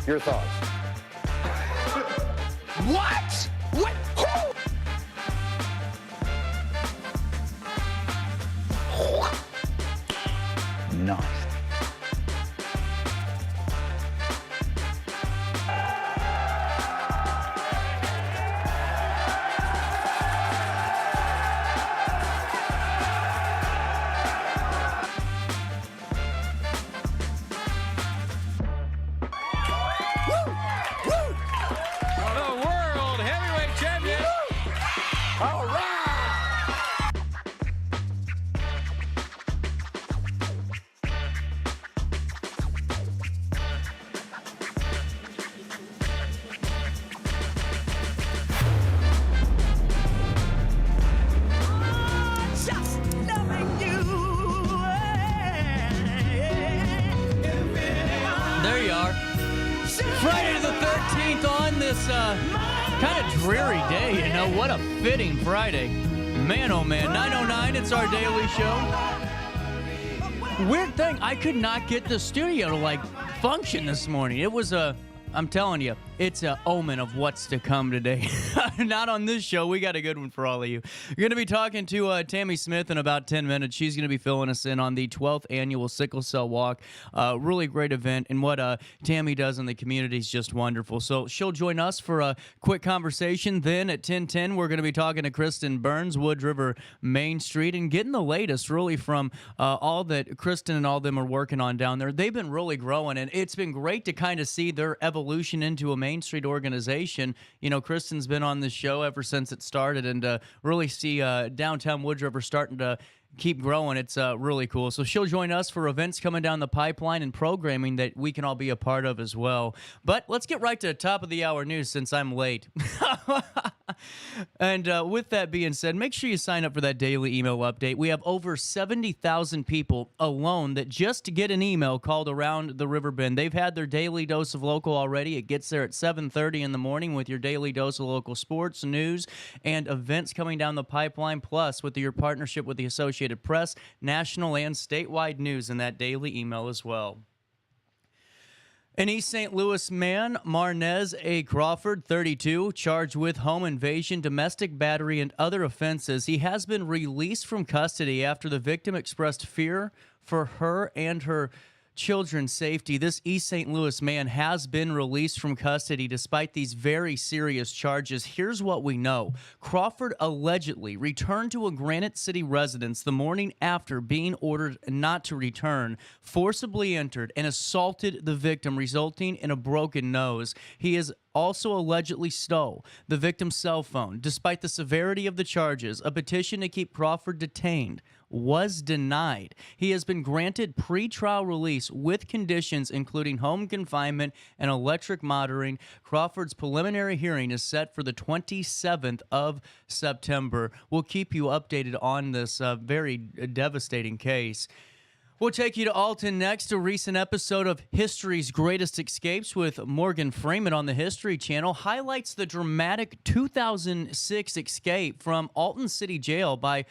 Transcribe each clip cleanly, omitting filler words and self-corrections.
Your thoughts? What? What? Who? Nice. There you are. Friday the 13th on this kind of dreary day, you know. What a fitting Friday. Man, oh man. 9:09, it's our daily show. Weird thing, I could not get the studio to, function this morning. It was I'm telling you, it's an omen of what's to come today. Not on this show. We got a good one for all of you. You're going to be talking to Tammy Smith in about 10 minutes. She's going to be filling us in on the 12th annual Sickle Cell Walk. Really great event, and what Tammy does in the community is just wonderful. So she'll join us for a quick conversation. Then at 10:10, we're going to be talking to Kristen Burns, Woods River Main Street, and getting the latest really from all that Kristen and all of them are working on down there. They've been really growing, and it's been great to kind of see their evolution into a Main Street organization. You know, Kristen's been on this show ever since it started, and really see downtown Woods River starting to keep growing. It's really cool. So she'll join us for events coming down the pipeline and programming that we can all be a part of as well. But let's get right to the top of the hour news since I'm late. And with that being said, make sure you sign up for that daily email update. We have over 70,000 people alone that just get an email called Around the Riverbend. They've had their daily dose of local already. It gets there at 7:30 in the morning with your daily dose of local sports, news, and events coming down the pipeline, plus with your partnership with the Associated Press, national and statewide news in that daily email as well. An East St. Louis man, Marnez A. Crawford, 32, charged with home invasion, domestic battery, and other offenses. He has been released from custody after the victim expressed fear for her and her children's safety. This East St. Louis man has been released from custody despite these very serious charges. Here's what we know. Crawford allegedly returned to a Granite City residence the morning after being ordered not to return, forcibly entered, and assaulted the victim, resulting in a broken nose. He is also allegedly stole the victim's cell phone. Despite the severity of the charges, a petition to keep Crawford detained was denied. He has been granted pretrial release with conditions including home confinement and electric monitoring. Crawford's preliminary hearing is set for the 27th of September. We'll keep you updated on this very devastating case. We'll take you to Alton next, a recent episode of History's Greatest Escapes with Morgan Freeman on the History Channel highlights the dramatic 2006 escape from Alton City Jail by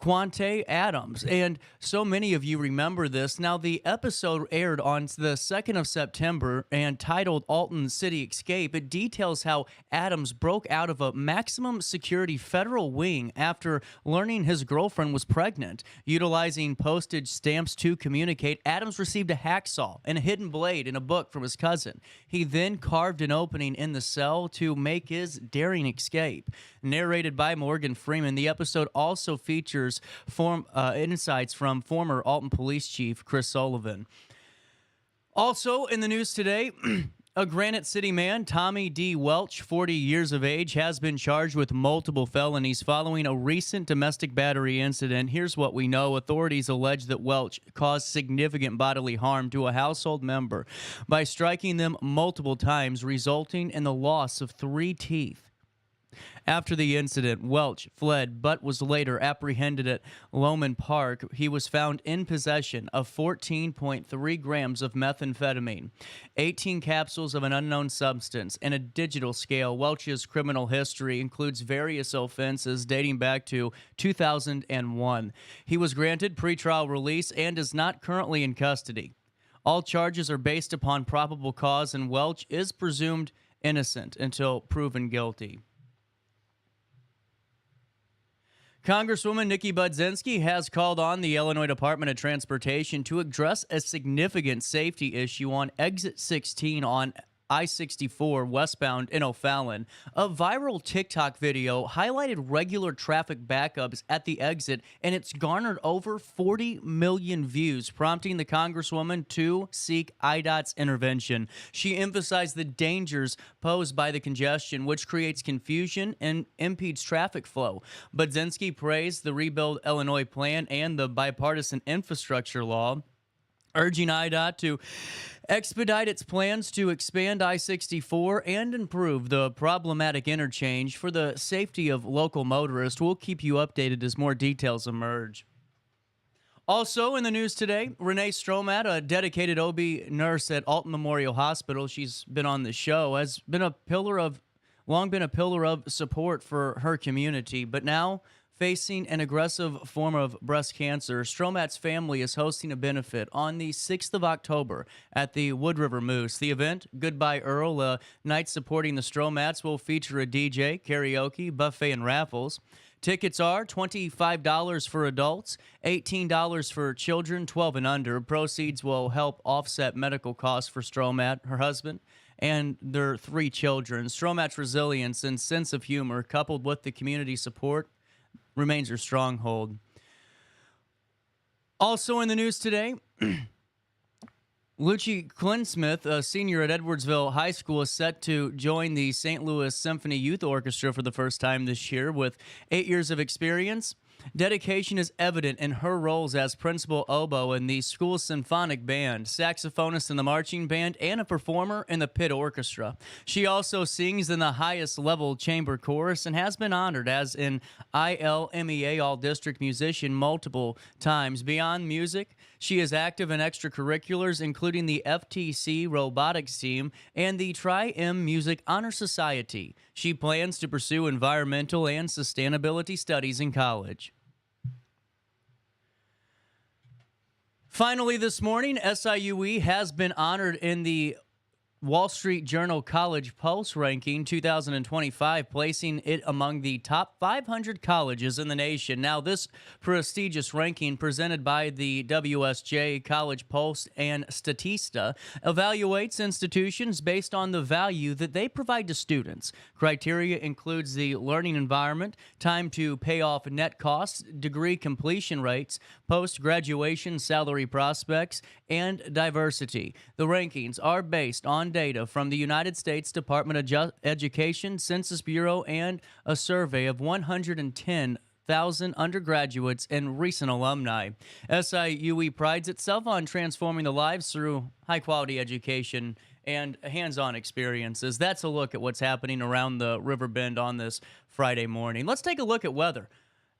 Quante Adams, and so many of you remember this. Now, the episode aired on the 2nd of September and titled Alton City Escape. It details how Adams broke out of a maximum security federal wing after learning his girlfriend was pregnant. Utilizing postage stamps to communicate, Adams received a hacksaw and a hidden blade in a book from his cousin. He then carved an opening in the cell to make his daring escape. Narrated by Morgan Freeman, the episode also features insights from former Alton Police Chief Chris Sullivan. Also in the news today, a Granite City man, Tommy D. Welch, 40 years of age, has been charged with multiple felonies following a recent domestic battery incident. Here's what we know. Authorities allege that Welch caused significant bodily harm to a household member by striking them multiple times, resulting in the loss of 3 teeth. After the incident, Welch fled but was later apprehended at Loman Park. He was found in possession of 14.3 grams of methamphetamine, 18 capsules of an unknown substance, and a digital scale. Welch's criminal history includes various offenses dating back to 2001. He was granted pretrial release and is not currently in custody. All charges are based upon probable cause, and Welch is presumed innocent until proven guilty. Congresswoman Nikki Budzinski has called on the Illinois Department of Transportation to address a significant safety issue on Exit 16 on I-64 westbound in O'Fallon. A viral TikTok video highlighted regular traffic backups at the exit, and it's garnered over 40 million views, prompting the Congresswoman to seek IDOT's intervention. She emphasized the dangers posed by the congestion, which creates confusion and impedes traffic flow. Budzinski praised the Rebuild Illinois plan and the bipartisan infrastructure law, urging IDOT to expedite its plans to expand I-64 and improve the problematic interchange for the safety of local motorists. We'll keep you updated as more details emerge. Also in the news today, Renee Stromat, a dedicated OB nurse at Alton Memorial Hospital, she's been on the show, has been long been a pillar of support for her community, but now facing an aggressive form of breast cancer. Stromat's family is hosting a benefit on the 6th of October at the Wood River Moose. The event, Goodbye Earl, a night supporting the Stromats, will feature a DJ, karaoke, buffet, and raffles. Tickets are $25 for adults, $18 for children 12 and under. Proceeds will help offset medical costs for Stromat, her husband, and their 3 children. Stromat's resilience and sense of humor, coupled with the community support, remains her stronghold. Also in the news today, Lucci Clinsmith, a senior at Edwardsville High School, is set to join the St. Louis Symphony Youth Orchestra for the first time this year. With 8 years of experience, dedication is evident in her roles as principal oboe in the school's symphonic band, saxophonist in the marching band, and a performer in the pit orchestra. She also sings in the highest level chamber chorus and has been honored as an ILMEA All-District musician multiple times. Beyond music, she is active in extracurriculars, including the FTC robotics team and the Tri-M Music Honor Society. She plans to pursue environmental and sustainability studies in college. Finally, this morning, SIUE has been honored in the Wall Street Journal College Pulse ranking 2025, placing it among the top 500 colleges in the nation. Now, this prestigious ranking, presented by the WSJ College Pulse and Statista, evaluates institutions based on the value that they provide to students. Criteria includes the learning environment, time to pay off net costs, degree completion rates, post-graduation salary prospects, and diversity. The rankings are based on data from the United States Department of Education, Census Bureau, and a survey of 110,000 undergraduates and recent alumni. SIUE prides itself on transforming the lives through high-quality education and hands-on experiences. That's a look at what's happening around the Riverbend on this Friday morning. Let's take a look at weather.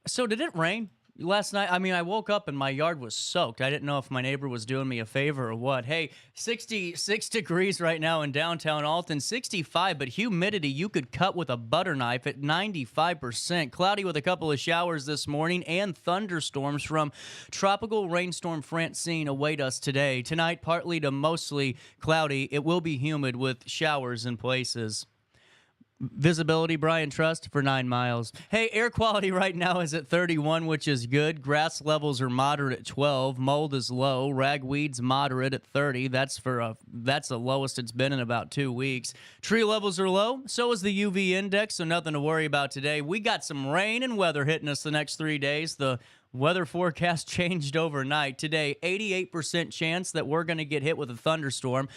So did it rain last night? I woke up and my yard was soaked. I didn't know if my neighbor was doing me a favor or what. Hey, 66 degrees right now in downtown Alton, 65, but humidity you could cut with a butter knife at 95%. Cloudy with a couple of showers this morning, and thunderstorms from tropical rainstorm Francine await us today. Tonight, partly to mostly cloudy. It will be humid with showers in places. Visibility, Brian Trust, for 9 miles. Hey, air quality right now is at 31, which is good. Grass levels are moderate at 12. Mold is low. Ragweed's moderate at 30. That's the lowest it's been in about 2 weeks. Tree levels are low. So is the UV index, so nothing to worry about today. We got some rain and weather hitting us the next 3 days. The weather forecast changed overnight. Today, 88% chance that we're going to get hit with a thunderstorm.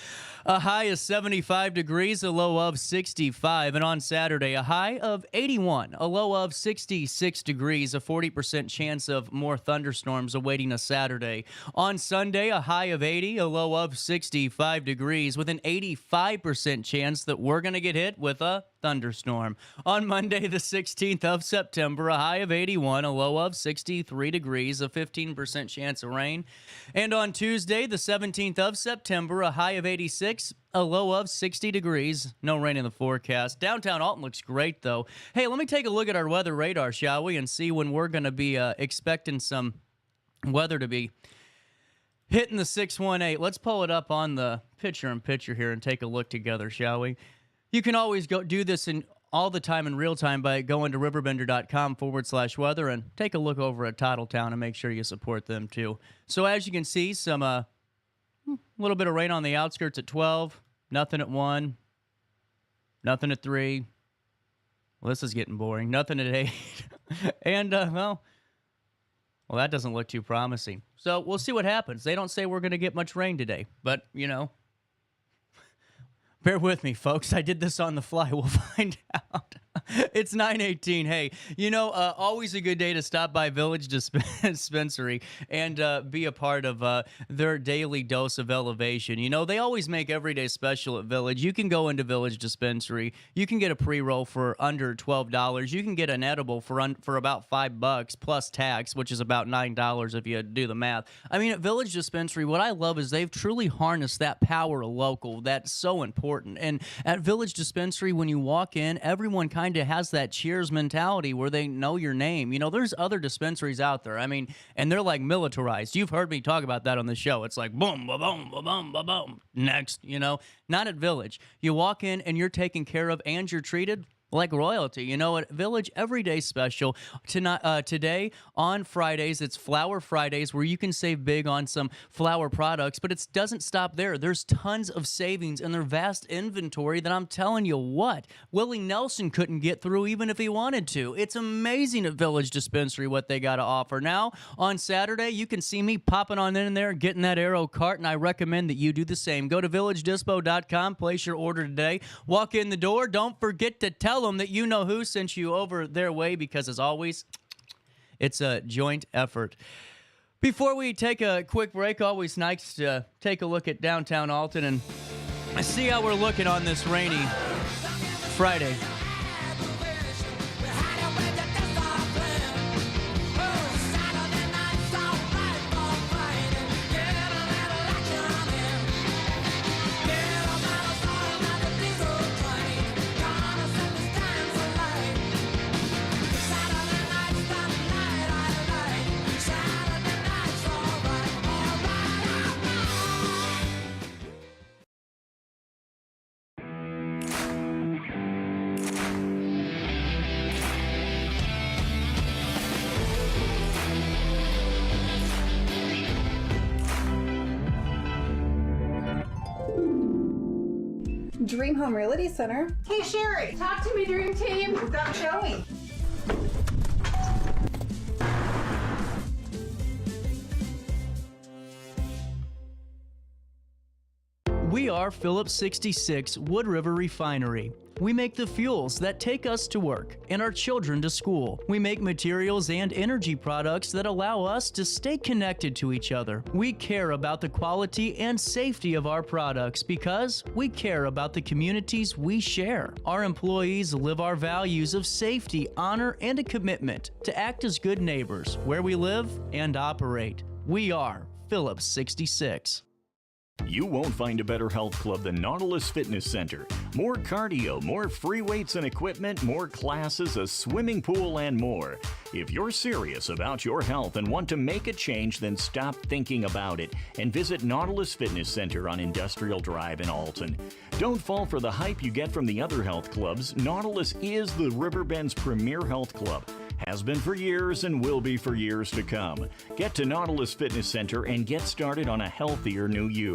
A high is 75 degrees, a low of 65. And on Saturday, a high of 81, a low of 66 degrees, a 40% chance of more thunderstorms awaiting us Saturday. On Sunday, a high of 80, a low of 65 degrees, with an 85% chance that we're going to get hit with a thunderstorm. On Monday, the 16th of September, a high of 81, a low of 63 degrees, a 15% chance of rain. And on Tuesday, the 17th of September, a high of 86, a low of 60 degrees. No rain in the forecast. Downtown Alton looks great, though. Hey, let me take a look at our weather radar, shall we, and see when we're going to be expecting some weather to be Hitting the 618. Let's pull it up on the picture-in-picture here and take a look together, shall we? You can always go do this in all the time in real time by going to RiverBender.com/weather and take a look over at Toddletown and make sure you support them too. So as you can see, some little bit of rain on the outskirts at 12, nothing at 1, nothing at 3. Well, this is getting boring. Nothing at 8. And, well, that doesn't look too promising. So we'll see what happens. They don't say we're going to get much rain today, but, you know, bear with me, folks. I did this on the fly. We'll find out. It's 9:18. Hey, you know, always a good day to stop by Village Dispensary and be a part of their daily dose of elevation. You know, they always make every day special at Village. You can go into Village Dispensary. You can get a pre-roll for under $12. You can get an edible for about $5 plus tax, which is about $9 if you do the math. I mean, at Village Dispensary, what I love is they've truly harnessed that power of local. That's so important. And at Village Dispensary, when you walk in, everyone kind of has that cheers mentality where they know your name. You know, there's other dispensaries out there. I mean, and they're like militarized. You've heard me talk about that on the show. It's like boom, ba boom, ba boom, ba boom. Next, you know, not at Village. You walk in and you're taken care of and you're treated like royalty. You know, at Village, everyday special. Today, on Fridays, it's Flower Fridays, where you can save big on some flower products, but it doesn't stop there. There's tons of savings in their vast inventory that I'm telling you what, Willie Nelson couldn't get through even if he wanted to. It's amazing at Village Dispensary what they got to offer. Now, on Saturday, you can see me popping on in there, getting that Aero cart, and I recommend that you do the same. Go to villagedispo.com, place your order today, walk in the door, don't forget to tell them that you know who sent you over their way, because as always, it's a joint effort. Before we take a quick break, always nice to take a look at downtown Alton and see how we're looking on this rainy Friday. Dream Home Realty Center. Hey Sherry, talk to me, Dream Team. We've got a showing. We are Phillips 66 Wood River Refinery. We make the fuels that take us to work and our children to school. We make materials and energy products that allow us to stay connected to each other. We care about the quality and safety of our products because we care about the communities we share. Our employees live our values of safety, honor, and a commitment to act as good neighbors where we live and operate. We are Phillips 66. You won't find a better health club than Nautilus Fitness Center. More cardio, more free weights and equipment, more classes, a swimming pool, and more. If you're serious about your health and want to make a change, then stop thinking about it and visit Nautilus Fitness Center on Industrial Drive in Alton. Don't fall for the hype you get from the other health clubs. Nautilus is the Riverbend's premier health club. Has been for years and will be for years to come. Get to Nautilus Fitness Center and get started on a healthier new you.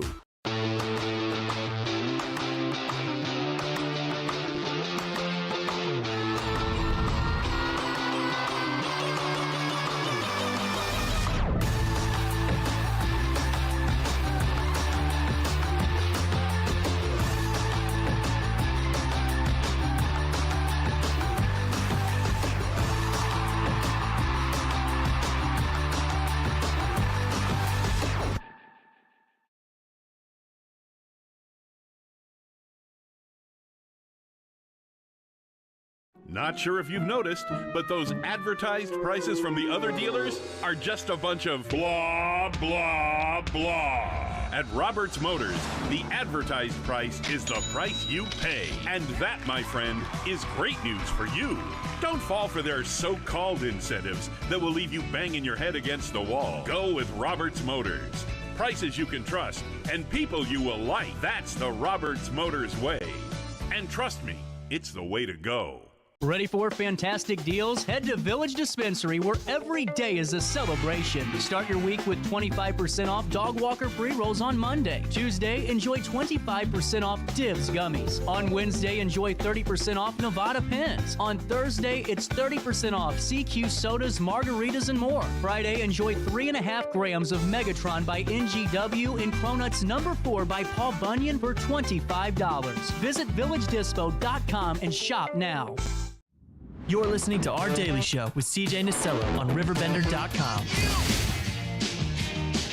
Not sure if you've noticed, but those advertised prices from the other dealers are just a bunch of blah, blah, blah. At Roberts Motors, the advertised price is the price you pay. And that, my friend, is great news for you. Don't fall for their so-called incentives that will leave you banging your head against the wall. Go with Roberts Motors. prices you can trust, and people you will like. That's the Roberts Motors way. And trust me, it's the way to go. Ready for fantastic deals? Head to Village Dispensary, where every day is a celebration. Start your week with 25% off Dog Walker pre-rolls on Monday. Tuesday, enjoy 25% off Divs gummies. On Wednesday, enjoy 30% off Nevada pins. On Thursday, it's 30% off CQ sodas, margaritas, and more. Friday, enjoy 3.5 grams of Megatron by NGW and Cronuts number 4 by Paul Bunyan for $25. Visit VillageDispo.com and shop now. You're listening to Our Daily Show with CJ Nasello on RiverBender.com.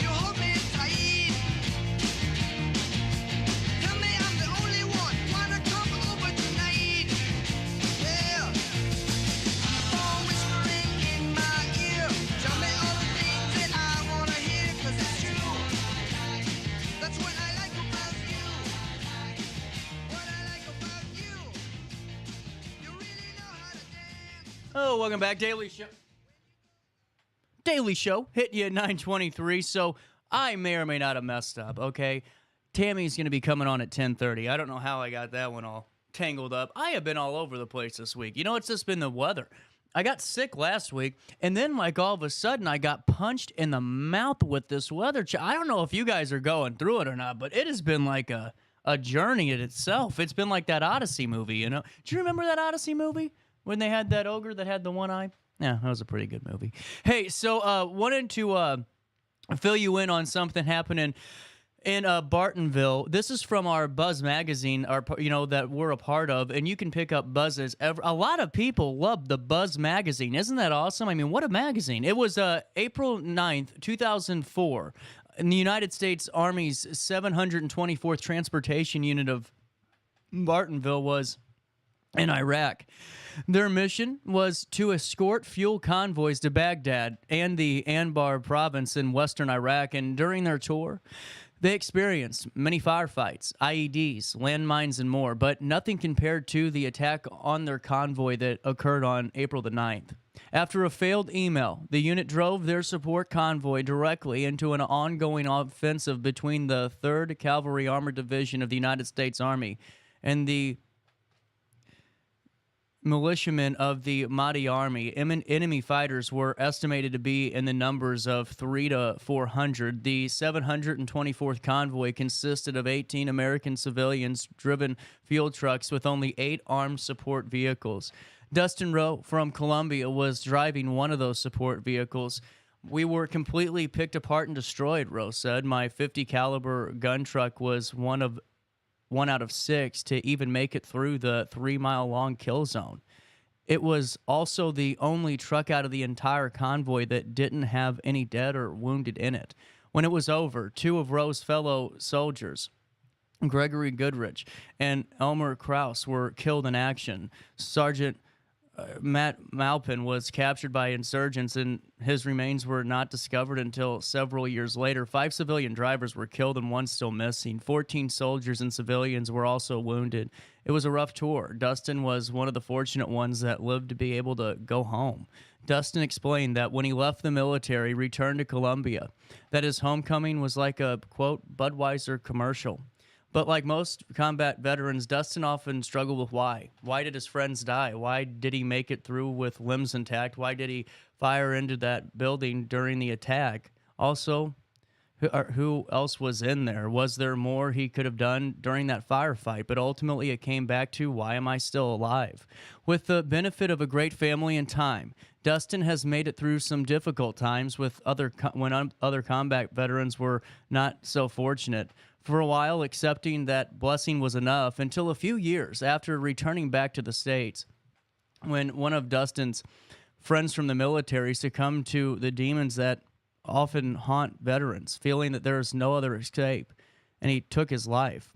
You hold me tight. Tell me I'm the only one. Wanna come over tonight? Yeah. Phone whispering in my ear. Tell me all the things that I wanna hear, 'cause it's true. That's what I like about you. What I like about you. You really know how to dance. Oh, welcome back, Daily Show. Daily Show hit you at 9:23, so I may or may not have messed up, okay? Tammy's going to be coming on at 10:30. I don't know how I got that one all tangled up. I have been all over the place this week. You know, it's just been the weather. I got sick last week, and then, like, all of a sudden, I got punched in the mouth with this weather. I don't know if you guys are going through it or not, but it has been like a journey in itself. It's been like that Odyssey movie, you know? Do you remember that Odyssey movie? When they had that ogre that had the one eye? Yeah, that was a pretty good movie. Hey, so wanted to fill you in on something happening in Bartonville. This is from our Buzz magazine, that we're a part of, and you can pick up Buzzes. A lot of people love the Buzz magazine. Isn't that awesome? I mean, what a magazine. It was April 9th, 2004, in the United States Army's 724th Transportation Unit of Bartonville was in Iraq. Their mission was to escort fuel convoys to Baghdad and the Anbar province in western Iraq, and during their tour, they experienced many firefights, IEDs, landmines, and more, but nothing compared to the attack on their convoy that occurred on April the 9th. After a failed email, the unit drove their support convoy directly into an ongoing offensive between the 3rd Cavalry Armored Division of the United States Army and the militiamen of the Mahdi Army. Enemy fighters were estimated to be in the numbers of 300 to 400. The 724th convoy consisted of 18 American civilians-driven fuel trucks with only 8 armed support vehicles. Dustin Rowe from Columbia was driving one of those support vehicles. We were completely picked apart and destroyed, Rowe said. My 50 caliber gun truck was one out of 6 to even make it through the 3-mile-long kill zone. It was also the only truck out of the entire convoy that didn't have any dead or wounded in it. When it was over, 2 of Rowe's fellow soldiers, Gregory Goodrich and Elmer Krause, were killed in action. Sergeant Matt Malpin was captured by insurgents, and his remains were not discovered until several years later. 5 civilian drivers were killed and 1 still missing. 14 soldiers and civilians were also wounded. It was a rough tour. Dustin was one of the fortunate ones that lived to be able to go home. Dustin explained that when he left the military, returned to Columbia, that his homecoming was like a, quote, Budweiser commercial. But like most combat veterans, Dustin often struggled with why. Why did his friends die? Why did he make it through with limbs intact? Why did he fire into that building during the attack? Also, who else was in there? Was there more he could have done during that firefight? But ultimately, it came back to, why am I still alive? With the benefit of a great family and time, Dustin has made it through some difficult times when other combat veterans were not so fortunate. For a while, accepting that blessing was enough, until a few years after returning back to the States, when one of Dustin's friends from the military succumbed to the demons that often haunt veterans, feeling that there is no other escape, and he took his life.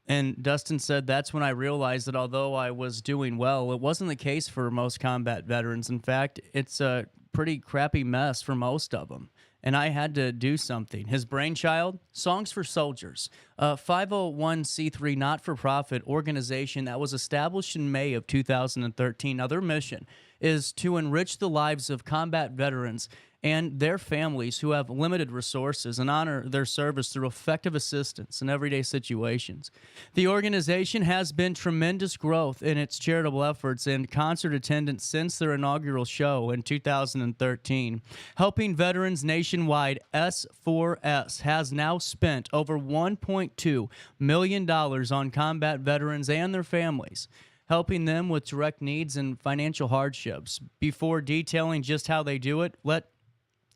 And Dustin said, that's when I realized that although I was doing well, it wasn't the case for most combat veterans. In fact, it's a pretty crappy mess for most of them. And I had to do something. His brainchild, Songs for Soldiers, a 501c3 not-for-profit organization that was established in May of 2013. Now, their mission is to enrich the lives of combat veterans and their families who have limited resources and honor their service through effective assistance in everyday situations. The organization has been tremendous growth in its charitable efforts and concert attendance since their inaugural show in 2013. Helping veterans nationwide, S4S has now spent over $1.2 million on combat veterans and their families, helping them with direct needs and financial hardships. Before detailing just how they do it, let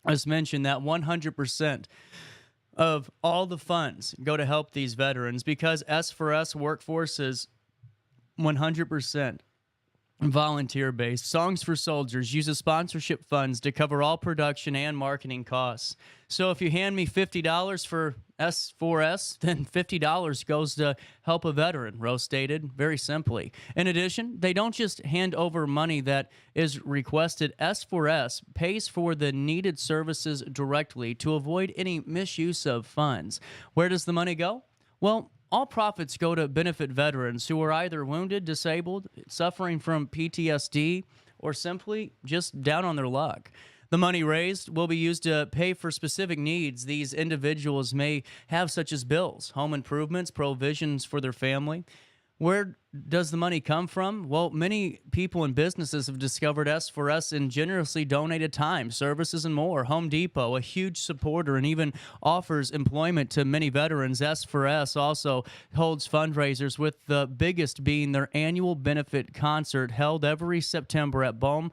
us mention that 100% of all the funds go to help these veterans because S4S workforce is 100% volunteer-based. Songs for Soldiers uses sponsorship funds to cover all production and marketing costs. So if you hand me $50 for S4S, then $50 goes to help a veteran, Rowe stated, very simply. In addition, they don't just hand over money that is requested. S4S pays for the needed services directly to avoid any misuse of funds. Where does the money go? Well, all profits go to benefit veterans who are either wounded, disabled, suffering from PTSD, or simply just down on their luck. The money raised will be used to pay for specific needs these individuals may have, such as bills, home improvements, provisions for their family. Where does the money come from? Well, many people and businesses have discovered S4S and generously donated time, services, and more. Home Depot, a huge supporter and even offers employment to many veterans. S4S also holds fundraisers, with the biggest being their annual benefit concert held every September at Bohm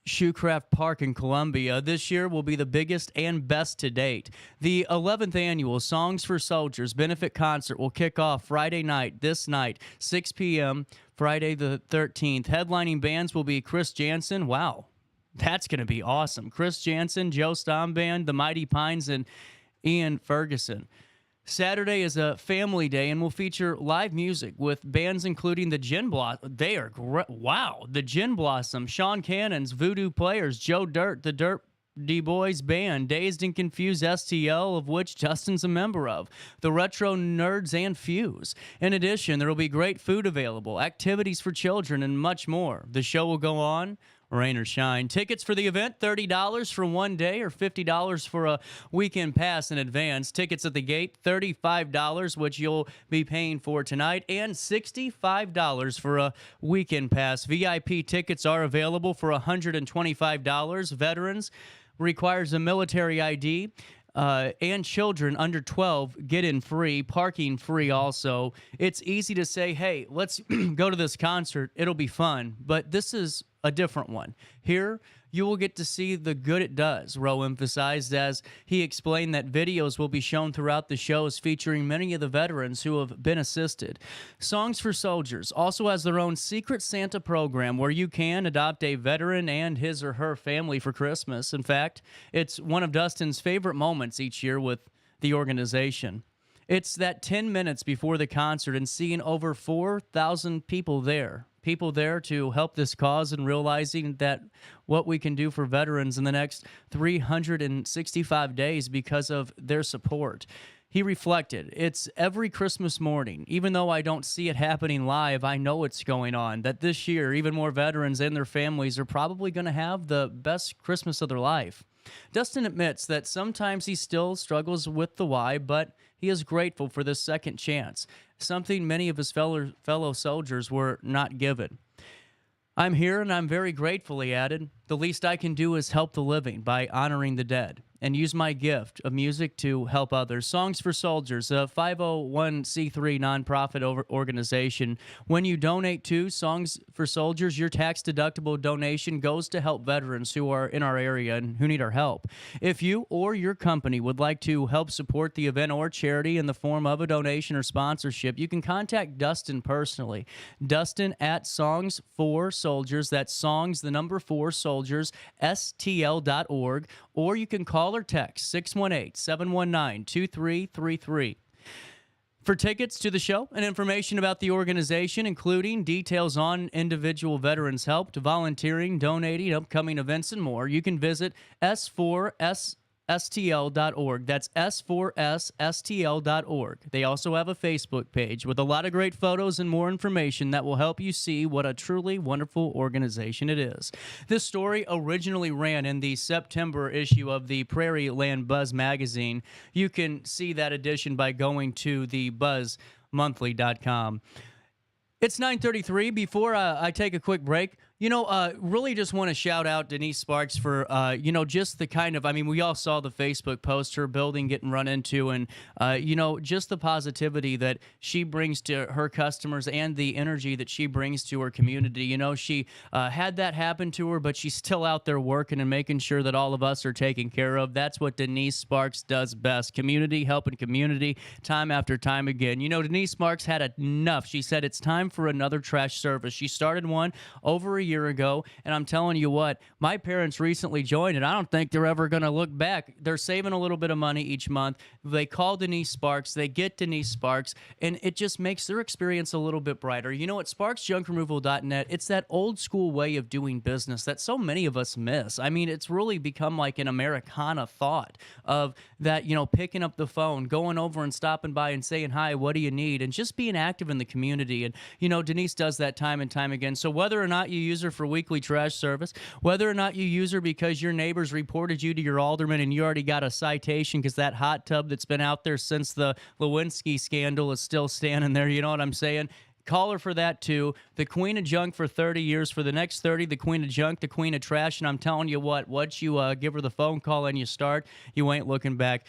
Shoecraft Park in Columbia. This year will be the biggest and best to date. The 11th annual Songs for Soldiers benefit concert will kick off Friday night, 6 p.m., Friday the 13th. Headlining bands will be Chris Jansen. Wow, that's going to be awesome. Chris Jansen, Joe Stom Band, The Mighty Pines, and Ian Ferguson. Saturday is a family day and will feature live music with bands including the Gin Blossom. They are great. Wow. The Gin Blossom, Sean Cannon's Voodoo Players, Joe Dirt, the Dirt D Boys Band, Dazed and Confused STL, of which Justin's a member of, the Retro Nerds, and Fuse. In addition, there will be great food available, activities for children, and much more. The show will go on, rain or shine. Tickets for the event, $30 for one day or $50 for a weekend pass in advance. Tickets at the gate, $35, which you'll be paying for tonight, and $65 for a weekend pass. VIP tickets are available for $125. Veterans requires a military ID. And children under 12 get in free, parking free also. It's easy to say, hey, let's go to this concert. It'll be fun. But this is a different one. Here, you will get to see the good it does, Rowe emphasized, as he explained that videos will be shown throughout the shows featuring many of the veterans who have been assisted. Songs for Soldiers also has their own Secret Santa program where you can adopt a veteran and his or her family for Christmas. In fact, it's one of Dustin's favorite moments each year with the organization. It's that 10 minutes before the concert and seeing over 4,000 people there to help this cause, and realizing that what we can do for veterans in the next 365 days because of their support. He reflected, it's every Christmas morning. Even though I don't see it happening live, I know it's going on, that this year, even more veterans and their families are probably going to have the best Christmas of their life. Dustin admits that sometimes he still struggles with the why, but he is grateful for this second chance, something many of his fellow soldiers were not given. I'm here and I'm very grateful, he added. The least I can do is help the living by honoring the dead and use my gift of music to help others. Songs for Soldiers, a 501c3 nonprofit organization. When you donate to Songs for Soldiers, your tax-deductible donation goes to help veterans who are in our area and who need our help. If you or your company would like to help support the event or charity in the form of a donation or sponsorship, you can contact Dustin personally. Dustin at Songs for Soldiers, that's Songs, the number 4 Soldiers, STL.org, or you can call or text 618-719-2333. For tickets to the show and information about the organization, including details on individual veterans helped, volunteering, donating, upcoming events, and more, you can visit S4S S4SSTL.org. That's S4SSTL.org. They also have a Facebook page with a lot of great photos and more information that will help you see what a truly wonderful organization it is. This story originally ran in the September issue of the Prairie Land Buzz magazine. You can see that edition by going to the buzzmonthly.com. It's 9:33. Before I take a quick break, really just want to shout out Denise Sparks for, just the kind of, we all saw the Facebook post, her building getting run into, and, just the positivity that she brings to her customers and the energy that she brings to her community. She had that happen to her, but she's still out there working and making sure that all of us are taken care of. That's what Denise Sparks does best. Community, helping community, time after time again. Denise Sparks had enough. She said it's time for another trash service. She started one over a year ago, and I'm telling you what, my parents recently joined, and I don't think they're ever going to look back. They're saving a little bit of money each month. They call Denise Sparks, they get Denise Sparks, and it just makes their experience a little bit brighter. At sparksjunkremoval.net, it's that old school way of doing business that so many of us miss. It's really become like an Americana thought of that, picking up the phone, going over and stopping by and saying, hi, what do you need? And just being active in the community. And, Denise does that time and time again. So whether or not you use her for weekly trash service, whether or not you use her because your neighbors reported you to your alderman and you already got a citation because that hot tub that's been out there since the Lewinsky scandal is still standing there, you know what I'm saying? Call her for that, too. The Queen of Junk for 30 years. For the next 30, the Queen of Junk, the Queen of Trash. And I'm telling you what, once you give her the phone call and you start, you ain't looking back.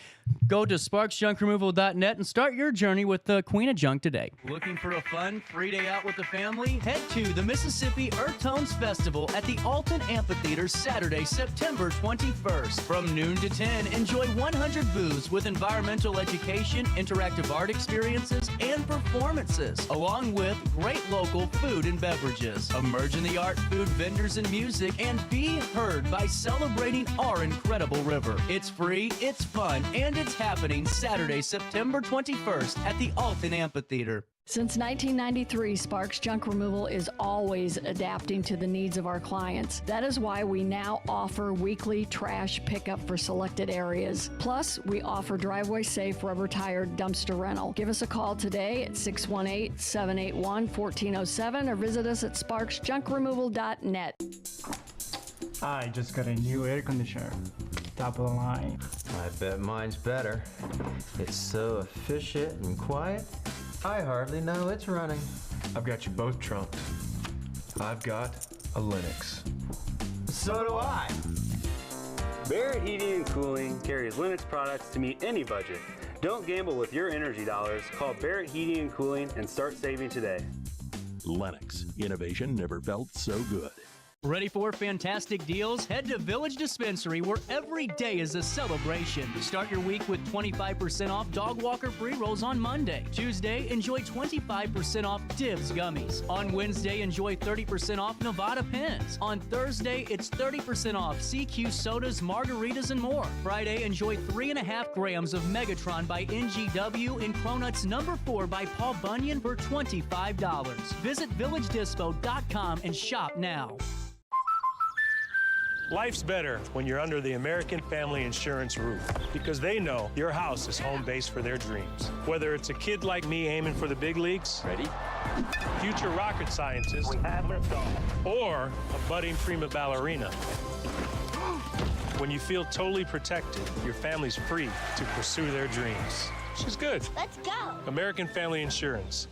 Go to sparksjunkremoval.net and start your journey with the Queen of Junk today. Looking for a fun, free day out with the family? Head to the Mississippi Earth Tones Festival at the Alton Amphitheater Saturday, September 21st. From noon to 10, enjoy 100 booths with environmental education, interactive art experiences, and performances, along with great local food and beverages. Emerge in the art, food, vendors, and music, and be heard by celebrating our incredible river. It's free, it's fun, and it's happening Saturday, September 21st at the Alton Amphitheater. Since 1993, Sparks Junk Removal is always adapting to the needs of our clients. That is why we now offer weekly trash pickup for selected areas. Plus, we offer driveway-safe rubber-tired dumpster rental. Give us a call today at 618-781-1407 or visit us at sparksjunkremoval.net. I just got a new air conditioner. Top of the line. I bet mine's better. It's so efficient and quiet, I hardly know it's running. I've got you both trumped. I've got a Linux. So do I. Barrett Heating and Cooling carries Linux products to meet any budget. Don't gamble with your energy dollars. Call Barrett Heating and Cooling and start saving today. Lennox. Innovation never felt so good. Ready for fantastic deals? Head to Village Dispensary, where every day is a celebration. Start your week with 25% off Dog Walker pre-rolls on Monday. Tuesday, enjoy 25% off Divs gummies. On Wednesday, enjoy 30% off Nevada pens. On Thursday, it's 30% off CQ sodas, margaritas, and more. Friday, enjoy 3.5 grams of Megatron by NGW and Cronuts number 4 by Paul Bunyan for $25. Visit villagedispo.com and shop now. Life's better when you're under the American Family Insurance roof, because they know your house is home base for their dreams. Whether it's a kid like me aiming for the big leagues, ready, future rocket scientist, or a budding prima ballerina. When you feel totally protected, your family's free to pursue their dreams. She's good. Let's go. American Family Insurance.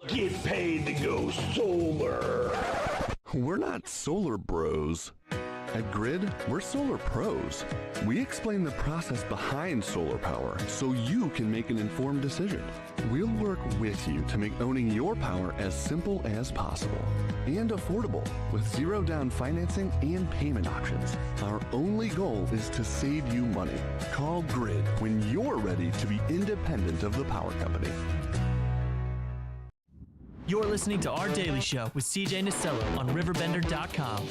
Get paid to go solar. We're not solar bros. At Grid, we're solar pros. We explain the process behind solar power so you can make an informed decision. We'll work with you to make owning your power as simple as possible and affordable with zero down financing and payment options. Our only goal is to save you money. Call Grid when you're ready to be independent of the power company. You're listening to Our Daily Show with CJ Nasello on RiverBender.com.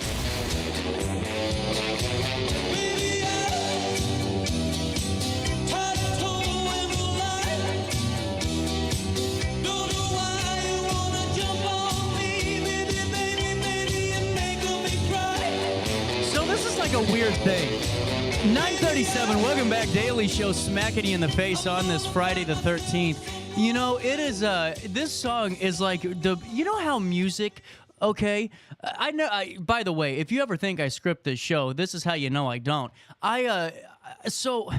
like a weird thing. 9:37, welcome back. Daily Show, smacking you in the face on this Friday the 13th. You know, it is, this song is like you know how music, okay? I know, by the way, if you ever think I script this show, this is how you know I don't. So,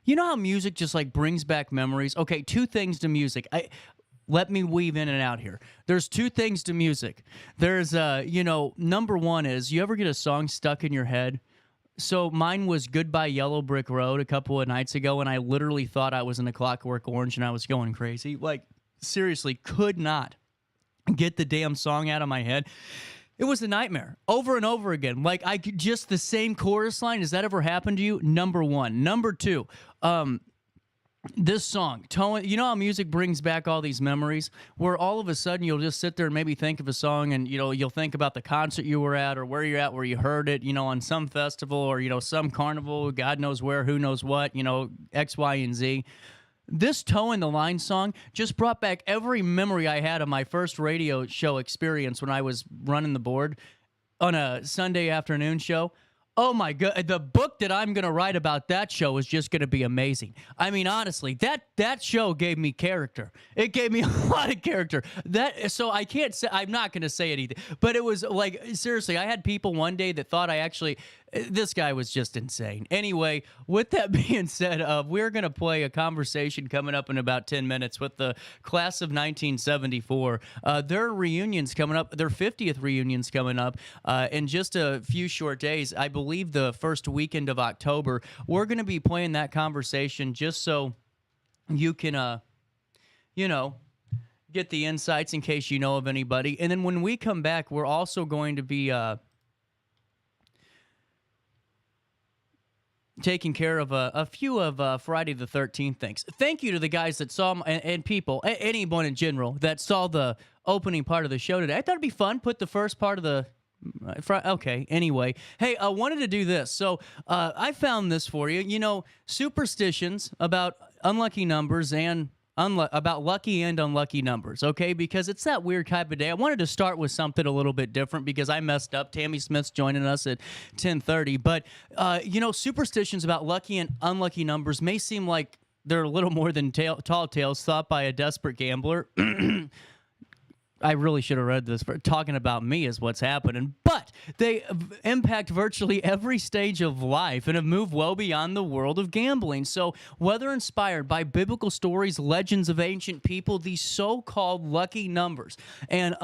you know how music just like brings back memories? Okay, two things to music. Let me weave in and out here. There's two things to music. There's, number one is, you ever get a song stuck in your head? So mine was Goodbye Yellow Brick Road a couple of nights ago, and I literally thought I was in A Clockwork Orange and I was going crazy. Like, seriously, could not get the damn song out of my head. It was a nightmare over and over again. Like, I could just the same chorus line. Has that ever happened to you? Number one. Number two, this song, you know how music brings back all these memories where all of a sudden you'll just sit there and maybe think of a song and, you'll think about the concert you were at or where you're at, where you heard it, on some festival or, some carnival, God knows where, who knows what, X, Y, and Z. This Toe in the Line song just brought back every memory I had of my first radio show experience when I was running the board on a Sunday afternoon show. Oh my God, the book that I'm going to write about that show is just going to be amazing. I mean, honestly, that show gave me character. It gave me a lot of character. So I can't say, I'm not going to say anything, but it was like, seriously, I had people one day that thought this guy was just insane. Anyway, with that being said, we're going to play a conversation coming up in about 10 minutes with the class of 1974. Their reunions coming up, their 50th reunions coming up in just a few short days. I believe the first weekend of October. We're going to be playing that conversation just so you can, get the insights in case you know of anybody. And then when we come back, we're also going to be taking care of a few of Friday the 13th things. Thank you to the guys that saw, and people, anyone in general, that saw the opening part of the show today. I thought it'd be fun, put the first part of the... Okay, anyway. Hey, I wanted to do this. So I found this for you. Superstitions about unlucky numbers and about lucky and unlucky numbers, okay? Because it's that weird type of day. I wanted to start with something a little bit different because I messed up. Tammy Smith's joining us at 10:30. But, superstitions about lucky and unlucky numbers may seem like they're a little more than tall tales thought by a desperate gambler. I really should have read this. Talking about me is what's happening. But they impact virtually every stage of life and have moved well beyond the world of gambling. So whether inspired by biblical stories, legends of ancient people, these so-called lucky numbers and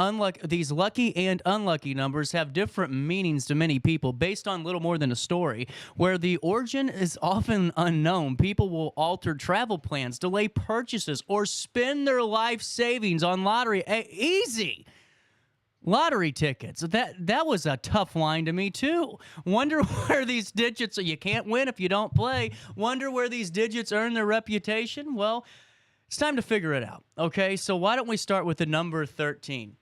these lucky and unlucky numbers have different meanings to many people based on little more than a story. Where the origin is often unknown, people will alter travel plans, delay purchases, or spend their life savings on lottery. Easy. Lottery tickets. That was a tough line to me, too. Wonder where these digits, you can't win if you don't play. Wonder where these digits earn their reputation? Well, it's time to figure it out. Okay, so why don't we start with the number 13?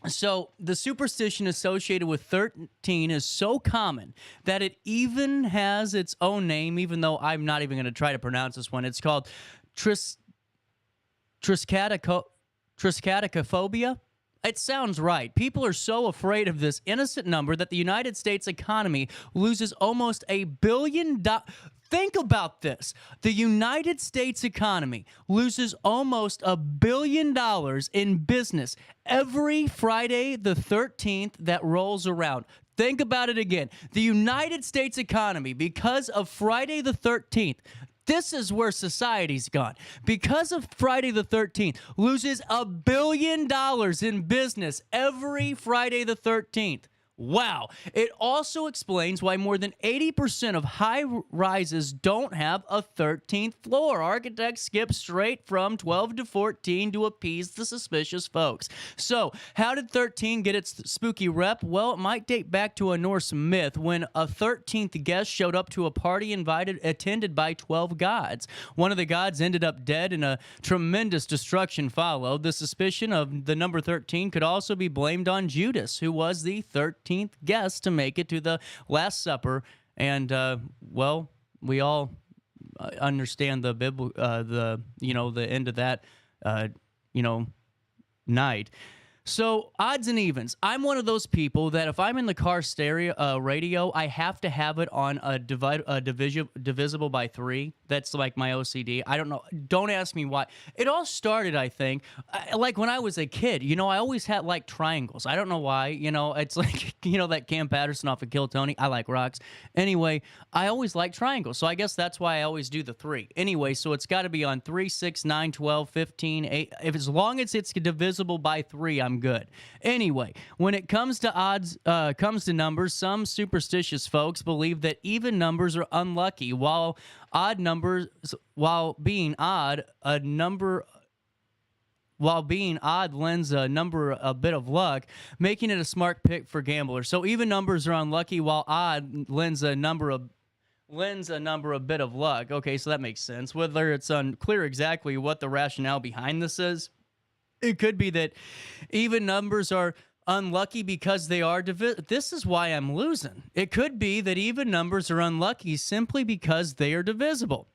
So the superstition associated with 13 is so common that it even has its own name, even though I'm not even going to try to pronounce this one. It's called triskaidekaphobia. It sounds right. People are so afraid of this innocent number that the United States economy loses almost $1 billion. Think about this. The United States economy loses almost $1 billion in business every Friday the 13th that rolls around. Think about it again. The United States economy, because of Friday the 13th, this is where society's gone. Because of Friday the 13th, loses $1 billion in business every Friday the 13th. Wow. It also explains why more than 80% of high-rises don't have a 13th floor. Architects skip straight from 12 to 14 to appease the suspicious folks. So, how did 13 get its spooky rep? Well, it might date back to a Norse myth when a 13th guest showed up to a party attended by 12 gods. One of the gods ended up dead and a tremendous destruction followed. The suspicion of the number 13 could also be blamed on Judas, who was the 13th guest to make it to the Last Supper, and we all understand the the end of that night. So odds and evens. I'm one of those people that if I'm in the car stereo radio, I have to have it on a divisible by 3. That's like my OCD. I don't know. Don't ask me why. It all started, I think, like when I was a kid. You know, I always had like triangles. I don't know why. You know, it's like, you know, that Cam Patterson off of Kill Tony. I like rocks. Anyway, I always like triangles. So I guess that's why I always do the 3. Anyway, so it's got to be on 3, 6, 9, 12, 15, 8. If as long as it's divisible by 3, I'm good. Anyway, when it comes to odds, comes to numbers, some superstitious folks believe that even numbers are unlucky, while being odd lends a number a bit of luck, making it a smart pick for gamblers. So even numbers are unlucky, while odd lends a number a bit of luck. Okay, so that makes sense. Whether it's unclear exactly what the rationale behind this is, it could be that even numbers are unlucky because they are this is why I'm losing. It could be that even numbers are unlucky simply because they are divisible,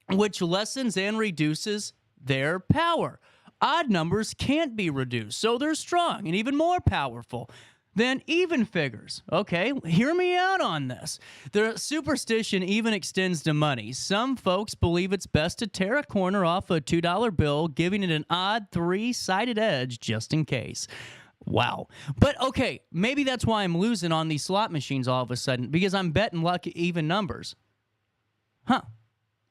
which lessens and reduces their power. Odd numbers can't be reduced, so they're strong and even more powerful than even figures. Okay, hear me out on this. The superstition even extends to money. Some folks believe it's best to tear a corner off a $2 bill, giving it an odd 3-sided edge just in case. Wow. But okay, maybe that's why I'm losing on these slot machines all of a sudden, because I'm betting lucky even numbers. Huh.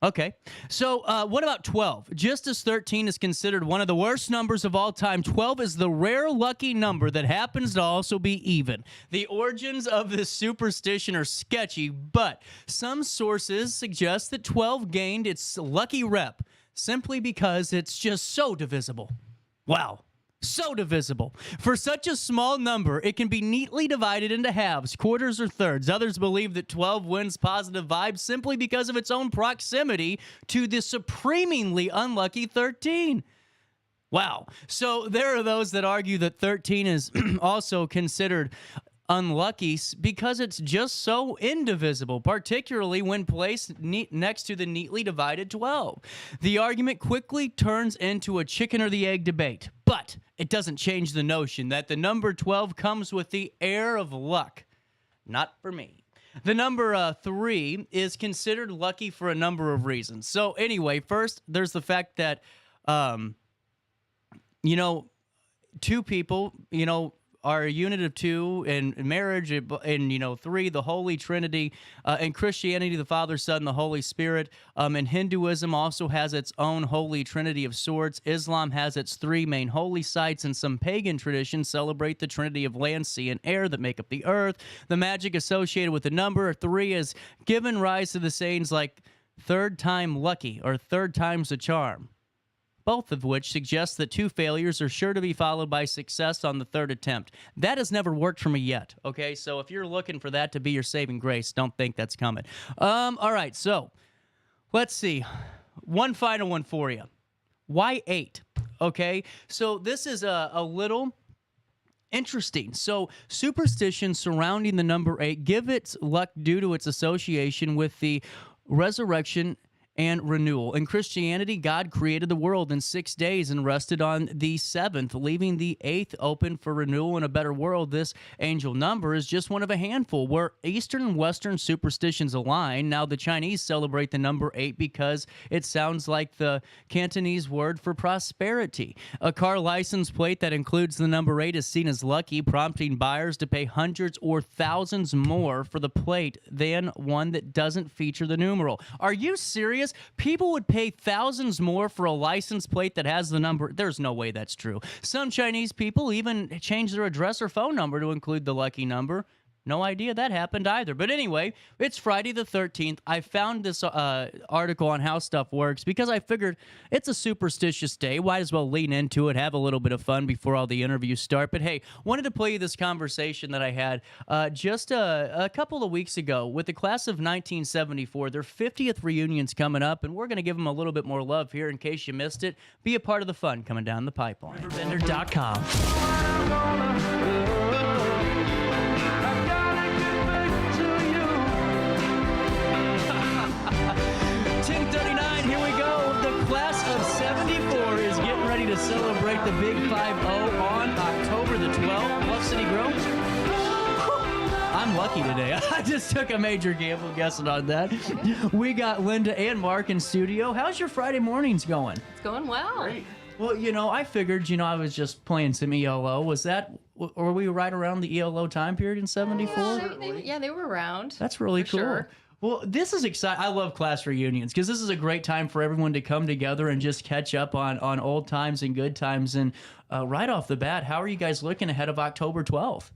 Okay, so what about 12? Just as 13 is considered one of the worst numbers of all time, 12 is the rare lucky number that happens to also be even. The origins of this superstition are sketchy, but some sources suggest that 12 gained its lucky rep simply because it's just so divisible. Wow. So divisible. For such a small number, it can be neatly divided into halves, quarters, or thirds. Others believe that 12 wins positive vibes simply because of its own proximity to the supremely unlucky 13. Wow. So there are those that argue that 13 is also considered unlucky because it's just so indivisible, particularly when placed next to the neatly divided 12. The argument quickly turns into a chicken or the egg debate, but it doesn't change the notion that the number 12 comes with the air of luck. Not for me. The number 3 is considered lucky for a number of reasons. So anyway, first, there's the fact that, two people, are a unit of two in marriage, and 3, the Holy Trinity. In Christianity, the Father, Son, the Holy Spirit. And Hinduism also has its own Holy Trinity of sorts. Islam has its 3 main holy sites, and some pagan traditions celebrate the Trinity of land, sea, and air that make up the earth. The magic associated with the number 3 has given rise to the sayings like third time lucky or third time's a charm, both of which suggest that 2 failures are sure to be followed by success on the 3rd attempt. That has never worked for me yet, okay? So if you're looking for that to be your saving grace, don't think that's coming. All right, so let's see. One final one for you. Why 8? Okay, so this is a little interesting. So superstition surrounding the number 8 give its luck due to its association with the resurrection and renewal. In Christianity, God created the world in 6 days and rested on the 7th, leaving the 8th open for renewal in a better world. This angel number is just one of a handful where Eastern and Western superstitions align. Now, the Chinese celebrate the number 8 because it sounds like the Cantonese word for prosperity. A car license plate that includes the number 8 is seen as lucky, prompting buyers to pay hundreds or thousands more for the plate than one that doesn't feature the numeral. Are you serious? People would pay thousands more for a license plate that has the number. There's no way that's true. Some Chinese people even change their address or phone number to include the lucky number. No idea that happened either. But anyway, it's Friday the 13th. I found this article on how stuff works because I figured it's a superstitious day. Might as well lean into it, have a little bit of fun before all the interviews start. But hey, wanted to play you this conversation that I had just a couple of weeks ago with the class of 1974. Their 50th reunion's coming up, and we're going to give them a little bit more love here in case you missed it. Be a part of the fun coming down the pipeline. RiverBender.com. 10:39, here we go. The class of 74 is getting ready to celebrate the Big 5-0 on October the 12, Bluff City Grove. I'm lucky today. I just took a major gamble guessing on that. We got Linda and Mark in studio. How's your Friday mornings going? It's going well. Great. Well, I figured, I was just playing some ELO. Were we right around the ELO time period in 74? Yeah, they were around. That's really cool. Sure. Well, this is exciting. I love class reunions because this is a great time for everyone to come together and just catch up on old times and good times. And right off the bat, how are you guys looking ahead of October 12th?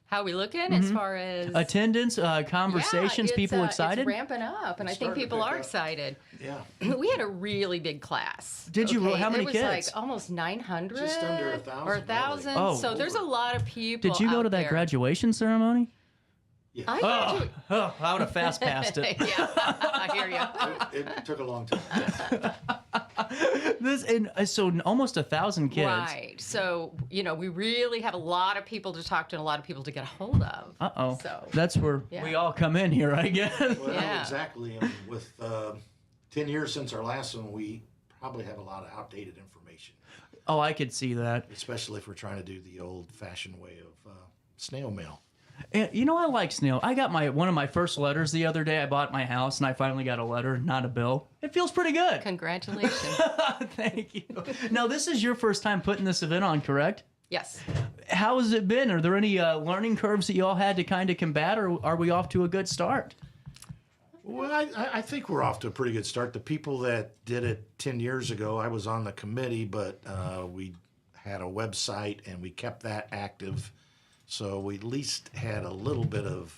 How are we looking as far as attendance, conversations, people excited? It's ramping up, and I think people are excited. Yeah. We had a really big class. Did you? How many kids? It was like almost 900. Just under 1,000. Or 1,000. Oh. So there's a lot of people. Did you go to that there. graduation ceremony? Yeah. I would have fast passed it. Yeah, I hear you. It took a long time. So almost 1,000 kids. Right. So, we really have a lot of people to talk to and a lot of people to get a hold of. Uh-oh. So, that's where we all come in here, I guess. Well, exactly. And with 10 years since our last one, we probably have a lot of outdated information. Oh, I could see that. Especially if we're trying to do the old-fashioned way of snail mail. And, I like snail. I got one of my first letters the other day. I bought my house, and I finally got a letter, not a bill. It feels pretty good. Congratulations. Thank you. Now, this is your first time putting this event on, correct? Yes. How has it been? Are there any learning curves that you all had to kind of combat, or are we off to a good start? Well, I think we're off to a pretty good start. The people that did it 10 years ago, I was on the committee, but we had a website, and we kept that active. So we at least had a little bit of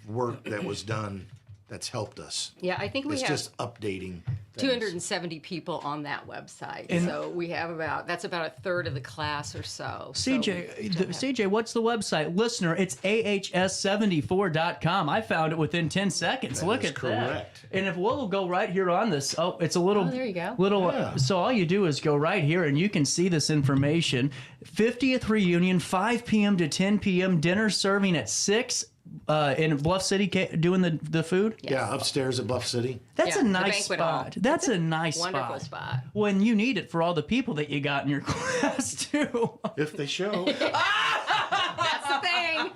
work that was done that's helped us. Yeah, I think we have have just updating things. 270 people on that website. And so we have that's about a third of the class or so. CJ, what's the website? Listener, it's ahs74.com. I found it within 10 seconds. Look at correct. that. And if we'll go right here on this, it's a little. Oh, there you go. So all you do is go right here and you can see this information. 50th reunion, 5 p.m. to 10 p.m. Dinner serving at 6. In Bluff City, doing the food? Yes. Yeah, upstairs at Bluff City. That's a nice spot. That's a nice wonderful spot. When you need it for all the people that you got in your class, too. If they show. That's the thing.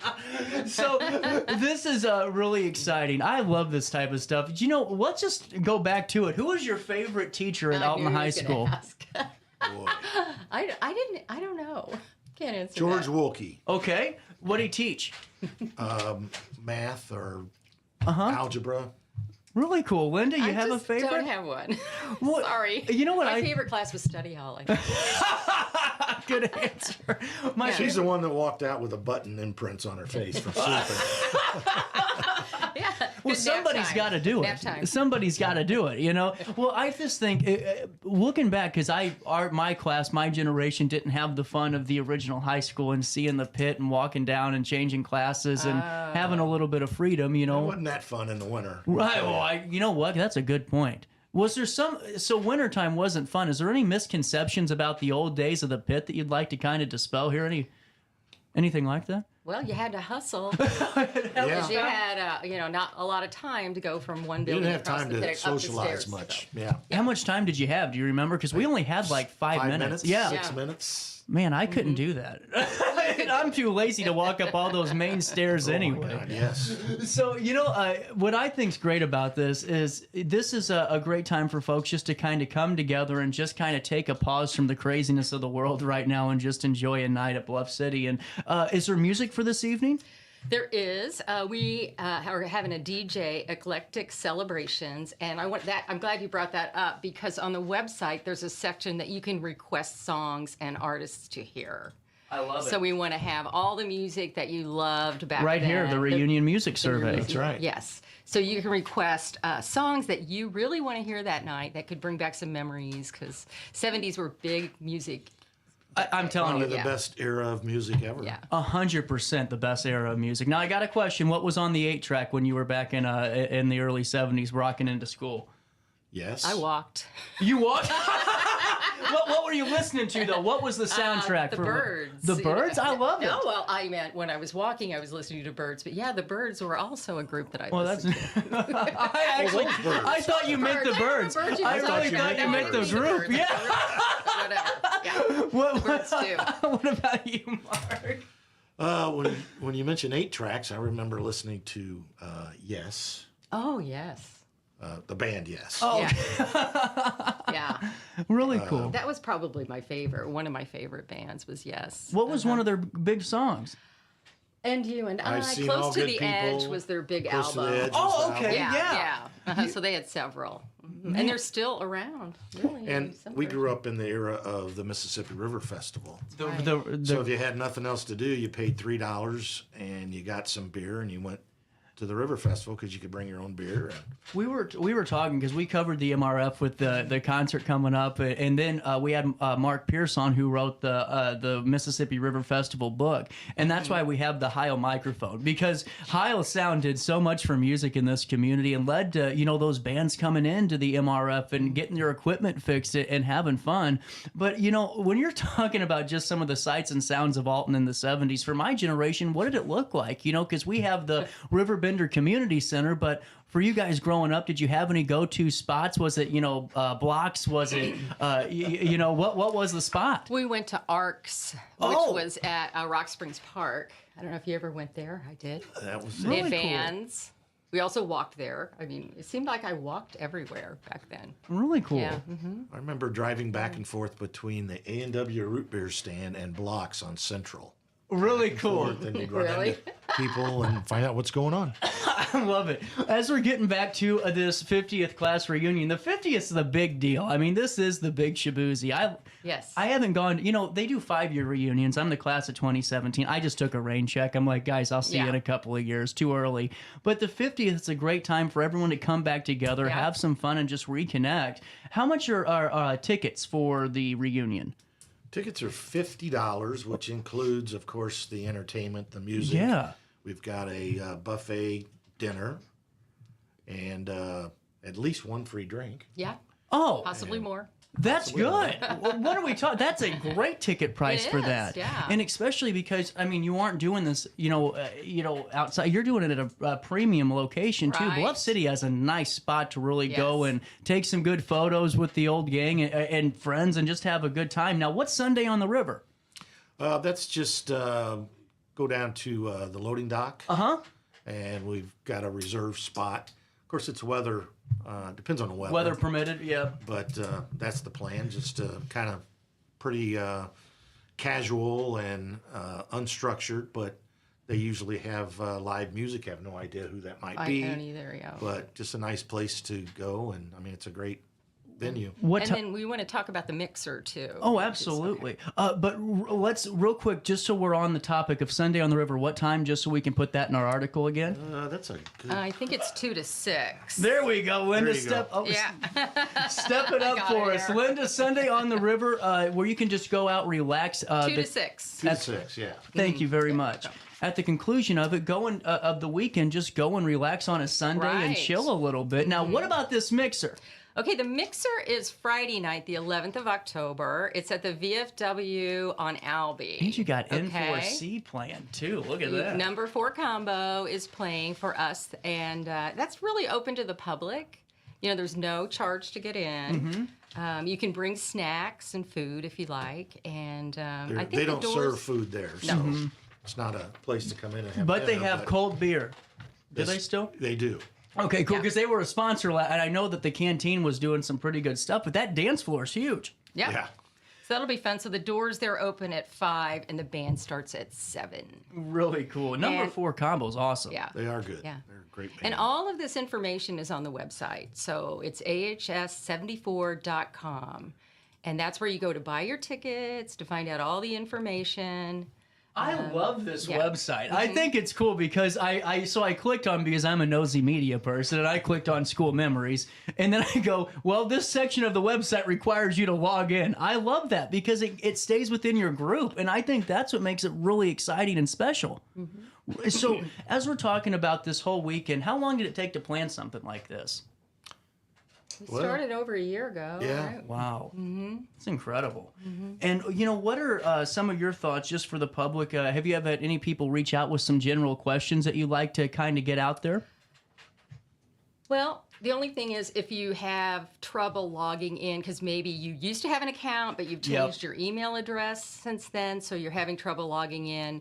So this is really exciting. I love this type of stuff. Let's just go back to it. Who was your favorite teacher at Alton High School? Boy. I don't know. Can't answer George that. Wolke. Okay. What did he teach? Math or algebra. Really cool. Linda, you have a just favorite? don't have one. What? Sorry. You know what? My favorite class was study hall. I think. Good answer. She's the one that walked out with a button imprints on her face from sleeping. Yeah. Well, somebody's got to do it. Somebody's got to do it, Well, I just think, looking back, because my class, my generation didn't have the fun of the original high school and seeing the pit and walking down and changing classes and having a little bit of freedom, It wasn't that fun in the winter. Right. Well, you know what? That's a good point. Was there so wintertime wasn't fun. Is there any misconceptions about the old days of the pit that you'd like to kind of dispel here? Anything like that? Well, you had to hustle. Because you had, not a lot of time to go from one You building didn't have across time the to pit up the socialize stairs, much. so. Yeah. How much time did you have? Do you remember? Because we only had like 5 minutes. Yeah. 6 minutes. Man, I couldn't do that. I'm too lazy to walk up all those main stairs anyway. God, yes. So, what I think's great about this is a great time for folks just to kind of come together and just kind of take a pause from the craziness of the world right now and just enjoy a night at Bluff City. And is there music for this evening? There is. We are having a DJ eclectic celebrations, and I'm glad you brought that up because on the website there's a section that you can request songs and artists to hear. I love it. So we want to have all the music that you loved back right then. Here, the reunion music survey. That's right. Yes. So you can request songs that you really want to hear that night that could bring back some memories because 70s were big music. I'm telling you, the best era of music ever. Yeah. 100% the best era of music. Now, I got a question. What was on the 8-track when you were back in the early 70s rocking into school? Yes. I walked. You walked? What were you listening to though? What was the soundtrack The for Birds. The Birds? I love it. No, well, I meant when I was walking, I was listening to Birds. But yeah, the Birds were also a group that I listened to. I thought you meant the Birds. I really thought you meant the group. Yeah. Whatever. Yeah. What Birds too. What about you, Mark? When you mention 8 tracks, I remember listening to Yes. Oh, yes. The band Yes. Oh, Yeah. really cool. That was probably my favorite. One of my favorite bands was Yes. What was one of their big songs? And You and I. I've Seen All Close to Good the People. Edge was their big Close to album. the Edge was Oh, the okay. album. Yeah. So they had several. And they're still around. Really. And Some we versions. grew up in the era of the Mississippi River Festival. The So if you had nothing else to do, you paid $3 and you got some beer and you went to the River Festival because you could bring your own beer. And We were talking because we covered the MRF with the concert coming up, and then we had Mark Pierce on, who wrote the Mississippi River Festival book, and that's why we have the Heil microphone, because Heil Sound did so much for music in this community and led to those bands coming into the MRF and getting their equipment fixed and having fun. But when you're talking about just some of the sights and sounds of Alton in the 70s, for my generation, what did it look like? Because we have the Riverbend Community Center, but for you guys growing up, did you have any go-to spots? Was it blocks? Was it what was the spot? We went to Arcs, which was at Rock Springs Park. I don't know if you ever went there. I did. that was They had Really cool. bands. We also walked there. I mean, it seemed like I walked everywhere back then. Really cool. Yeah. I remember driving back and forth between the A&W root beer stand and Blocks on Central. Really cool. Then you'd run Really? into people and find out what's going on. I love it. As we're getting back to this 50th class reunion, the 50th is the big deal. I mean, this is the big shaboozy. Yes. I haven't gone, they do 5-year reunions. I'm the class of 2017. I just took a rain check. I'm like, guys, I'll see you in a couple of years. Too early. But the 50th is a great time for everyone to come back together, have some fun, and just reconnect. How much are tickets for the reunion? Tickets are $50, which includes, of course, the entertainment, the music. Yeah. We've got a buffet dinner and at least one free drink. Yeah. Oh. Possibly more. That's good. What are we talking? That's a great ticket price It for is, that. yeah. And especially because you aren't doing this, outside. You're doing it at a premium location too. Right. Bluff City has a nice spot to really go and take some good photos with the old gang and friends and just have a good time. Now, what's Sunday on the river? That's just go down to the loading dock. And we've got a reserved spot. Of course, it's weather. Depends on the weather. Weather permitted, yeah. But that's the plan, just kind of pretty casual and unstructured, but they usually have live music. I have no idea who that might be. I don't either, yeah. But just a nice place to go, and I mean, it's a great venue. Then we want to talk about the mixer too. Oh, absolutely. But let's real quick, just so we're on the topic of Sunday on the River, what time, just so we can put that in our article again? That's a good... I think it's 2 to 6. There we go, Linda. There you go. Step it up for us, Linda. Sunday on the River, where you can just go out, relax. 2 to 6. 2 to 6, yeah. Thank you very much. At the conclusion of it, of the weekend, just go and relax on a Sunday and Right. chill a little bit. Now, what about this mixer? Okay, the mixer is Friday night, the 11th of October. It's at the VFW on Albee. And you got N4C planned too. Look at that. Number 4 combo is playing for us, and that's really open to the public. There's no charge to get in. You can bring snacks and food if you like, and I think they don't the doors... serve food there, so it's not a place to come in and have But they dinner, have cold beer. Do they still? They do. Okay, cool, because they were a sponsor, and I know that the canteen was doing some pretty good stuff, but that dance floor is huge. Yeah. So that'll be fun. So the doors, they're open at 5, and the band starts at 7. Really cool. Number 4 combo's awesome. Yeah. They are good. Yeah. They're a great band. And all of this information is on the website. So it's ahs74.com. And that's where you go to buy your tickets, to find out all the information. I love this website. I think it's cool because I clicked on, because I'm a nosy media person, and I clicked on school memories, and then I go, well, this section of the website requires you to log in. I love that because it stays within your group, and I think that's what makes it really exciting and special. So as we're talking about this whole weekend, how long did it take to plan something like this? We started over a year ago. Yeah. Right? Wow. Mm-hmm. It's incredible. Mm-hmm. And, what are some of your thoughts just for the public? Have you ever had any people reach out with some general questions that you like to kind of get out there? Well, the only thing is if you have trouble logging in, because maybe you used to have an account, but you've changed your email address since then, so you're having trouble logging in,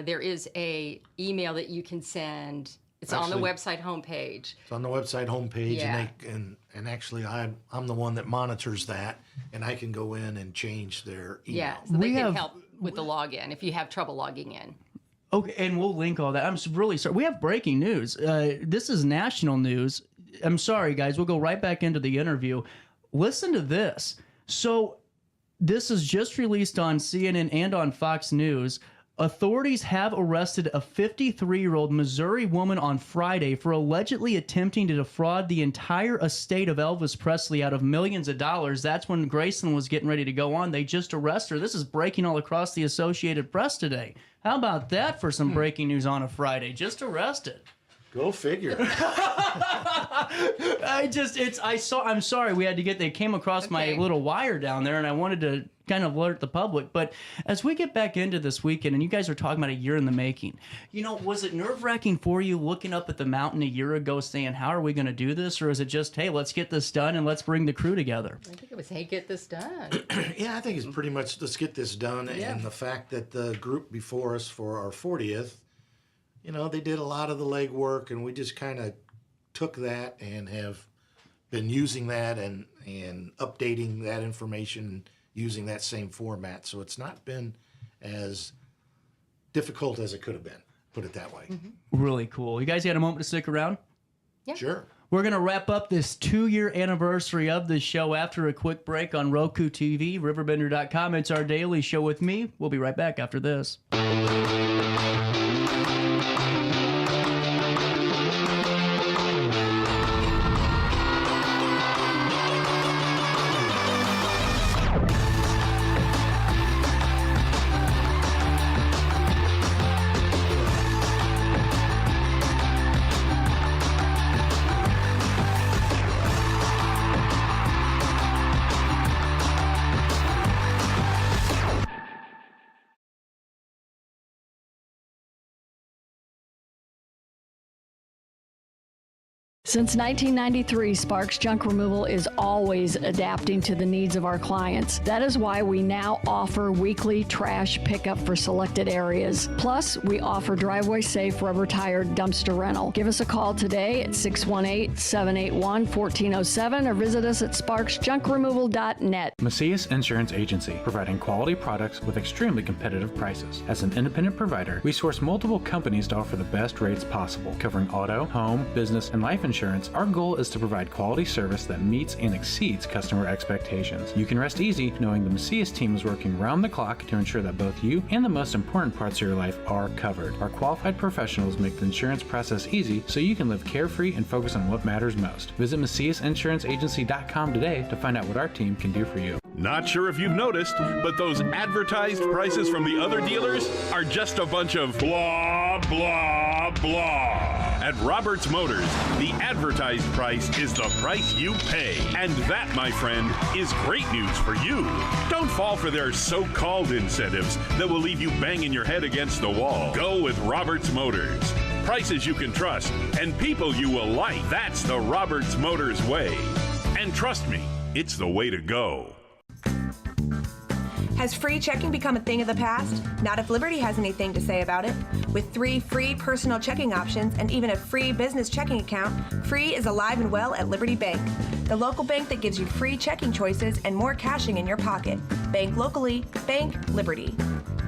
there is a email that you can send. It's on the website homepage. It's on the website homepage, Yeah. and actually I'm the one that monitors that, and I can go in and change their email. Yeah, so they can help with the login if you have trouble logging in. Okay, and we'll link all that. I'm really sorry. We have breaking news. This is national news. I'm sorry, guys. We'll go right back into the interview. Listen to this. So this is just released on CNN and on Fox News. Authorities have arrested a 53-year-old Missouri woman on Friday for allegedly attempting to defraud the entire estate of Elvis Presley out of millions of dollars. That's when Graceland was getting ready to go on. They just arrested her. This is breaking all across the Associated Press today. How about that for some breaking news on a Friday? Just arrested. Go figure. I'm sorry they came across my little wire down there, and I wanted to kind of alert the public. But as we get back into this weekend, and you guys are talking about a year in the making, was it nerve-wracking for you looking up at the mountain a year ago saying, how are we going to do this? Or is it just, hey, let's get this done and let's bring the crew together? I think it was, hey, get this done. Yeah, I think it's pretty much let's get this done. Yeah. And the fact that the group before us for our 40th, they did a lot of the legwork, and we just kind of took that and have been using that and updating that information using that same format. So it's not been as difficult as it could have been, put it that way. Mm-hmm. Really cool. You guys got a moment to stick around? Yeah. Sure. We're going to wrap up this 2-year anniversary of this show after a quick break on Roku TV, RiverBender.com. It's our daily show with me. We'll be right back after this. Since 1993, Sparks Junk Removal is always adapting to the needs of our clients. That is why we now offer weekly trash pickup for selected areas. Plus, we offer driveway-safe rubber-tired dumpster rental. Give us a call today at 618-781-1407 or visit us at sparksjunkremoval.net. Macias Insurance Agency, providing quality products with extremely competitive prices. As an independent provider, we source multiple companies to offer the best rates possible, covering auto, home, business, and life insurance. Our goal is to provide quality service that meets and exceeds customer expectations. You can rest easy knowing the Macias team is working round the clock to ensure that both you and the most important parts of your life are covered. Our qualified professionals make the insurance process easy so you can live carefree and focus on what matters most. Visit MaciasInsuranceAgency.com today to find out what our team can do for you. Not sure if you've noticed, but those advertised prices from the other dealers are just a bunch of blah, blah, blah. At Roberts Motors, the advertised price is the price you pay. And that, my friend, is great news for you. Don't fall for their so-called incentives that will leave you banging your head against the wall. Go with Roberts Motors. Prices you can trust and people you will like. That's the Roberts Motors way. And trust me, it's the way to go. Has free checking become a thing of the past? Not if Liberty has anything to say about it. With 3 free personal checking options and even a free business checking account, free is alive and well at Liberty Bank. The local bank that gives you free checking choices and more cashing in your pocket. Bank locally, bank Liberty.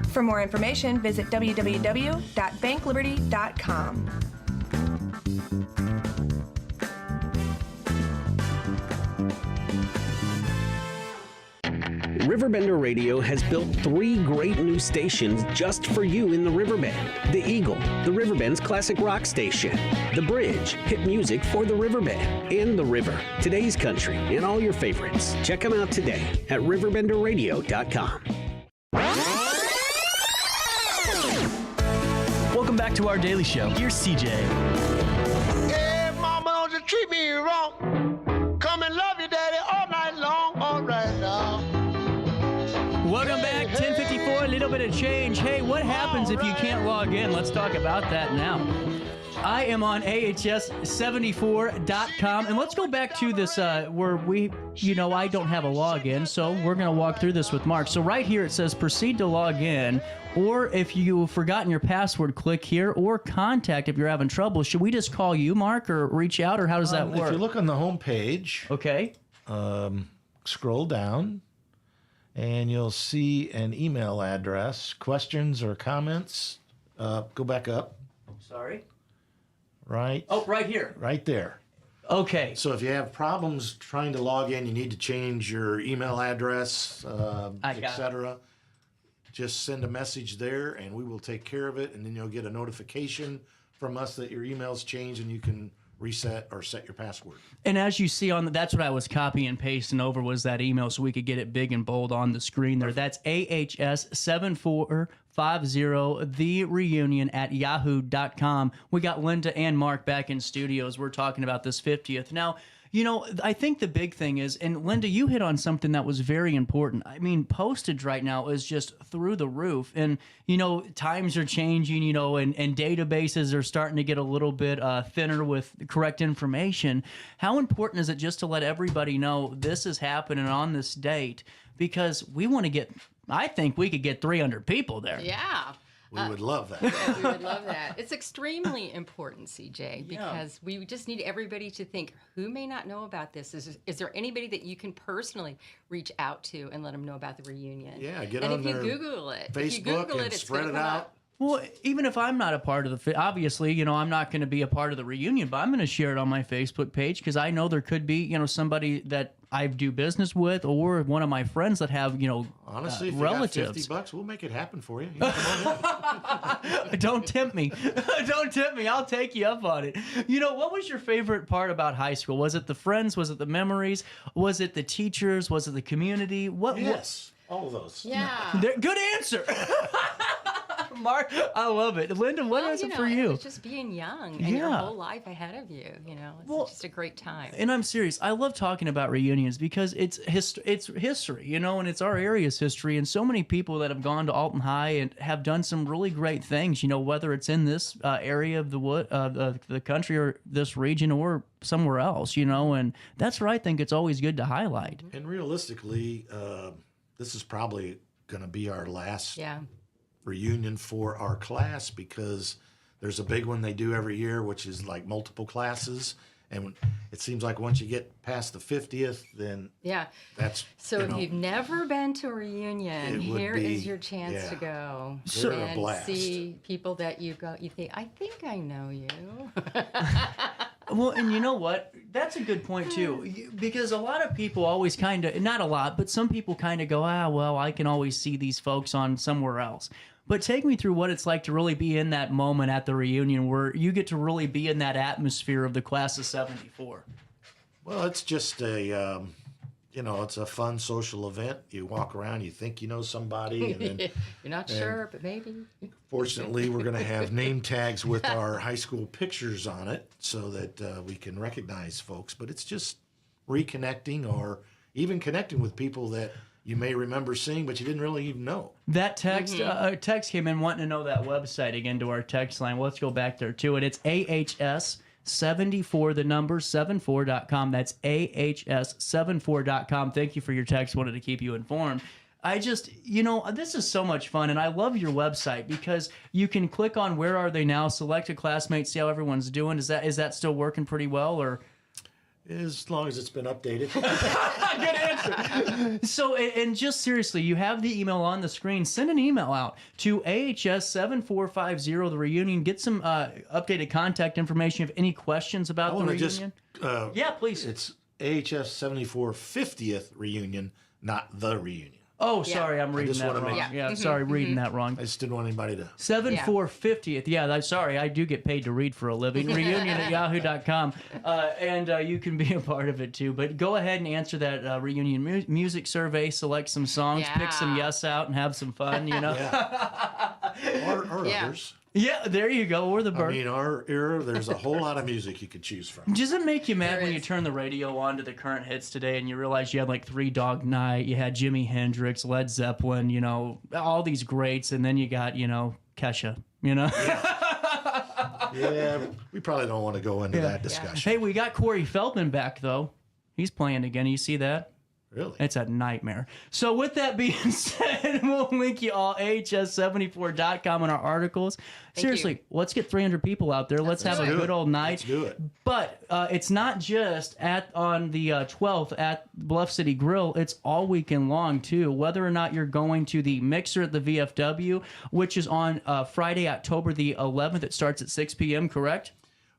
For more information, visit www.bankliberty.com. Riverbender Radio has built 3 great new stations just for you in the Riverbend. The Eagle, the Riverbend's classic rock station. The Bridge, hit music for the Riverbend. And The River, today's country, and all your favorites. Check them out today at RiverBender.com. Welcome back to our daily show. Here's CJ. Hey, mama, don't you treat me wrong. Come and love little bit of change. Hey, what happens if you can't log in? Let's talk about that now. I am on AHS74.com, and let's go back to this where I don't have a login, so we're going to walk through this with Mark. So right here it says proceed to log in, or if you've forgotten your password, click here, or contact if you're having trouble. Should we just call you, Mark, or reach out, or how does that work? If you look on the home page, okay, scroll down, and you'll see an email address. Questions or comments? Go back up. Sorry. Right. Oh, right here. Right there. Okay. So if you have problems trying to log in, you need to change your email address, etc. Just send a message there, and we will take care of it. And then you'll get a notification from us that your email's changed, and you can reset or set your password. And as you see that's what I was copying and pasting over was that email so we could get it big and bold on the screen there. That's AHS7450thereunion@yahoo.com. We got Linda and Mark back in studios. We're talking about this 50th. Now, I think the big thing is, and Linda, you hit on something that was very important. I mean, postage right now is just through the roof. And, times are changing, and databases are starting to get a little bit thinner with correct information. How important is it just to let everybody know this is happening on this date? Because we want to I think we could get 300 people there. Yeah. We would love that. Yeah, we would love that. It's extremely important, CJ, because we just need everybody to think, who may not know about this? Is there anybody that you can personally reach out to and let them know about the reunion? Yeah, get and on if you their Google it, Facebook and spread it out. Well, even if I'm not a part of obviously, I'm not going to be a part of the reunion, but I'm going to share it on my Facebook page because I know there could be, somebody that I do business with or one of my friends that have, honestly, if relatives. You got $50, we'll make it happen for you. Don't tempt me. Don't tempt me. I'll take you up on it. What was your favorite part about high school? Was it the friends? Was it the memories? Was it the teachers? Was it the community? Yes, all of those. Yeah. Good answer. Mark, I love it. Linda, what is it for you? It's just being young and your whole life ahead of you. It's just a great time. And I'm serious. I love talking about reunions because it's history, and it's our area's history. And so many people that have gone to Alton High and have done some really great things, whether it's in this area of the country or this region or somewhere else, and that's where I think it's always good to highlight. And realistically, this is probably going to be our last reunion for our class because there's a big one they do every year, which is like multiple classes. And it seems like once you get past the 50th, then that's... So if you've never been to a reunion, here is your chance to go and see people that you think, I think I know you. Well, and you know what? That's a good point, too, because a lot of people always kind of, not a lot, but some people kind of go, well, I can always see these folks on somewhere else. But take me through what it's like to really be in that moment at the reunion where you get to really be in that atmosphere of the class of 74. Well, it's just it's a fun social event. You walk around, you think you know somebody. And then, you're not sure, but maybe. Fortunately, we're going to have name tags with our high school pictures on it so that we can recognize folks. But it's just reconnecting or even connecting with people that you may remember seeing, but you didn't really even know. That text came in wanting to know that website again to our text line. Well, let's go back there to it. It's AHS74, the number 74.com. That's AHS74.com. Thank you for your text. Wanted to keep you informed. I just, this is so much fun, and I love your website because you can click on where are they now, select a classmate, see how everyone's doing. Is that still working pretty well, or? As long as it's been updated. Good answer. So, and just seriously, you have the email on the screen. Send an email out to AHS7450, the reunion. Get some updated contact information. If you have any questions about the reunion. Yeah, please. It's AHS74 50th reunion, not the reunion. Oh, sorry, I'm reading that wrong. Yeah, sorry, reading that wrong. I just didn't want anybody to... 7450th. Yeah, sorry, I do get paid to read for a living. Reunion@yahoo.com. And you can be a part of it, too. But go ahead and answer that reunion music survey, select some songs, pick some yes out, and have some fun, Or others. Yeah, there you go. We're the bird. I mean, our era, there's a whole lot of music you could choose from. Does it make you mad when you turn the radio on to the current hits today and you realize you had like Three Dog Night, you had Jimi Hendrix, Led Zeppelin, you know, all these greats, and then you got, you know, Kesha, you know? Yeah, we probably don't want to go into that discussion. Hey, we got Corey Feldman back, though. He's playing again. You see that? Really? It's a nightmare. So with that being said, we'll link you all hs74.com in our articles. Seriously, let's get 300 people out there. Let's have a good old night. Let's do it. But it's not just on the 12th at Bluff City Grill. It's all weekend long, too. Whether or not you're going to the Mixer at the VFW, which is on Friday, October the 11th. It starts at 6 p.m., correct?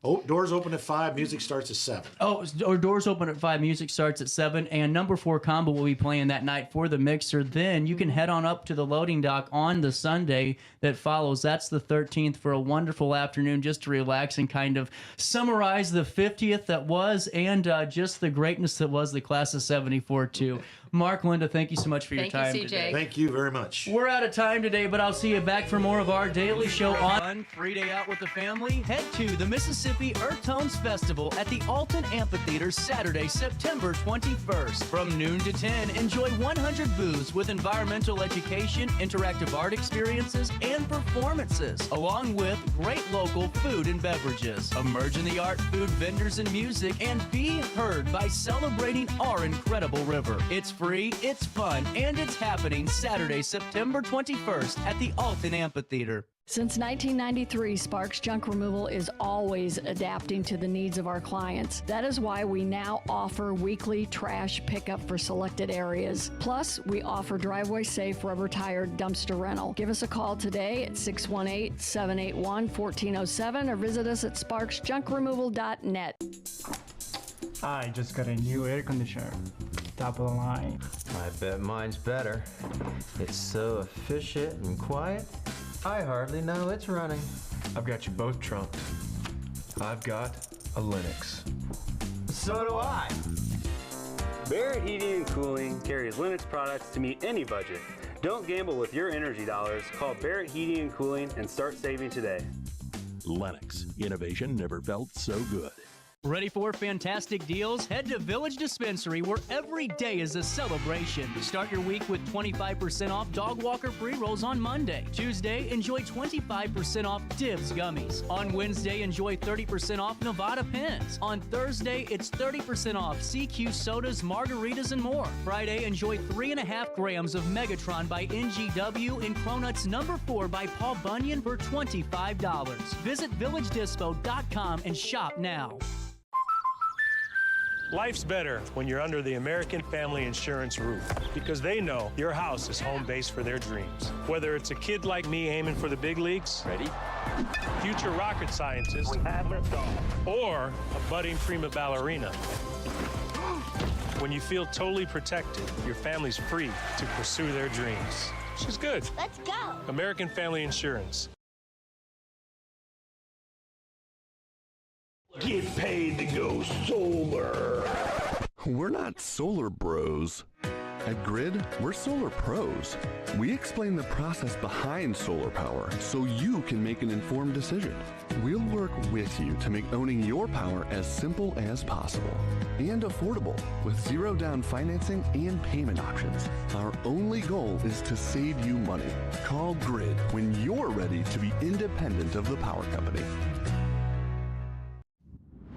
Oh, doors open at 5, music starts at 7. Oh, or doors open at 5, music starts at 7, and number 4 Combo will be playing that night for the Mixer. Then you can head on up to the loading dock on the Sunday that follows. That's the 13th for a wonderful afternoon just to relax and kind of summarize the 50th that was and just the greatness that was the class of 74 too. Mark, Linda, thank you so much for your time today. Thank you very much. We're out of time today, but I'll see you back for more of our daily show on Free Day Out with the Family. Head to the Mississippi Earth Tones Festival at the Alton Amphitheater Saturday, September 21st. From noon to 10, enjoy 100 booths with environmental education, interactive art experiences, and performances, along with great local food and beverages. Emerge in the art, food, vendors, and music, and be heard by celebrating our incredible river. It's free, it's fun, and it's happening Saturday, September 21st at the Alton Amphitheater. Since 1993, Sparks Junk Removal is always adapting to the needs of our clients. That is why we now offer weekly trash pickup for selected areas. Plus, we offer driveway-safe rubber-tired dumpster rental. Give us a call today at 618-781-1407 or visit us at sparksjunkremoval.net. I just got a new air conditioner. Top of the line. I bet mine's better. It's so efficient and quiet, I hardly know it's running. I've got you both trunked. I've got a Linux. So do I. Barrett Heating and Cooling carries Linux products to meet any budget. Don't gamble with your energy dollars. Call Barrett Heating and Cooling and start saving today. Lennox. Innovation never felt so good. Ready for fantastic deals? Head to Village Dispensary, where every day is a celebration. Start your week with 25% off Dog Walker pre-rolls on Monday. Tuesday, enjoy 25% off Divs gummies. On Wednesday, enjoy 30% off Nevada pens. On Thursday, it's 30% off CQ sodas, margaritas, and more. Friday, enjoy 3.5 grams of Megatron by NGW and Cronuts number 4 by Paul Bunyan for $25. Visit villagedispo.com and shop now. Life's better when you're under the American Family Insurance roof because they know your house is home base for their dreams. Whether it's a kid like me aiming for the big leagues, future rocket scientist, or a budding prima ballerina. When you feel totally protected, your family's free to pursue their dreams. She's good. Let's go. American Family Insurance. Get paid to go solar. We're not solar bros. At Grid, we're solar pros. We explain the process behind solar power so you can make an informed decision. We'll work with you to make owning your power as simple as possible and affordable with zero down financing and payment options. Our only goal is to save you money. Call Grid when you're ready to be independent of the power company.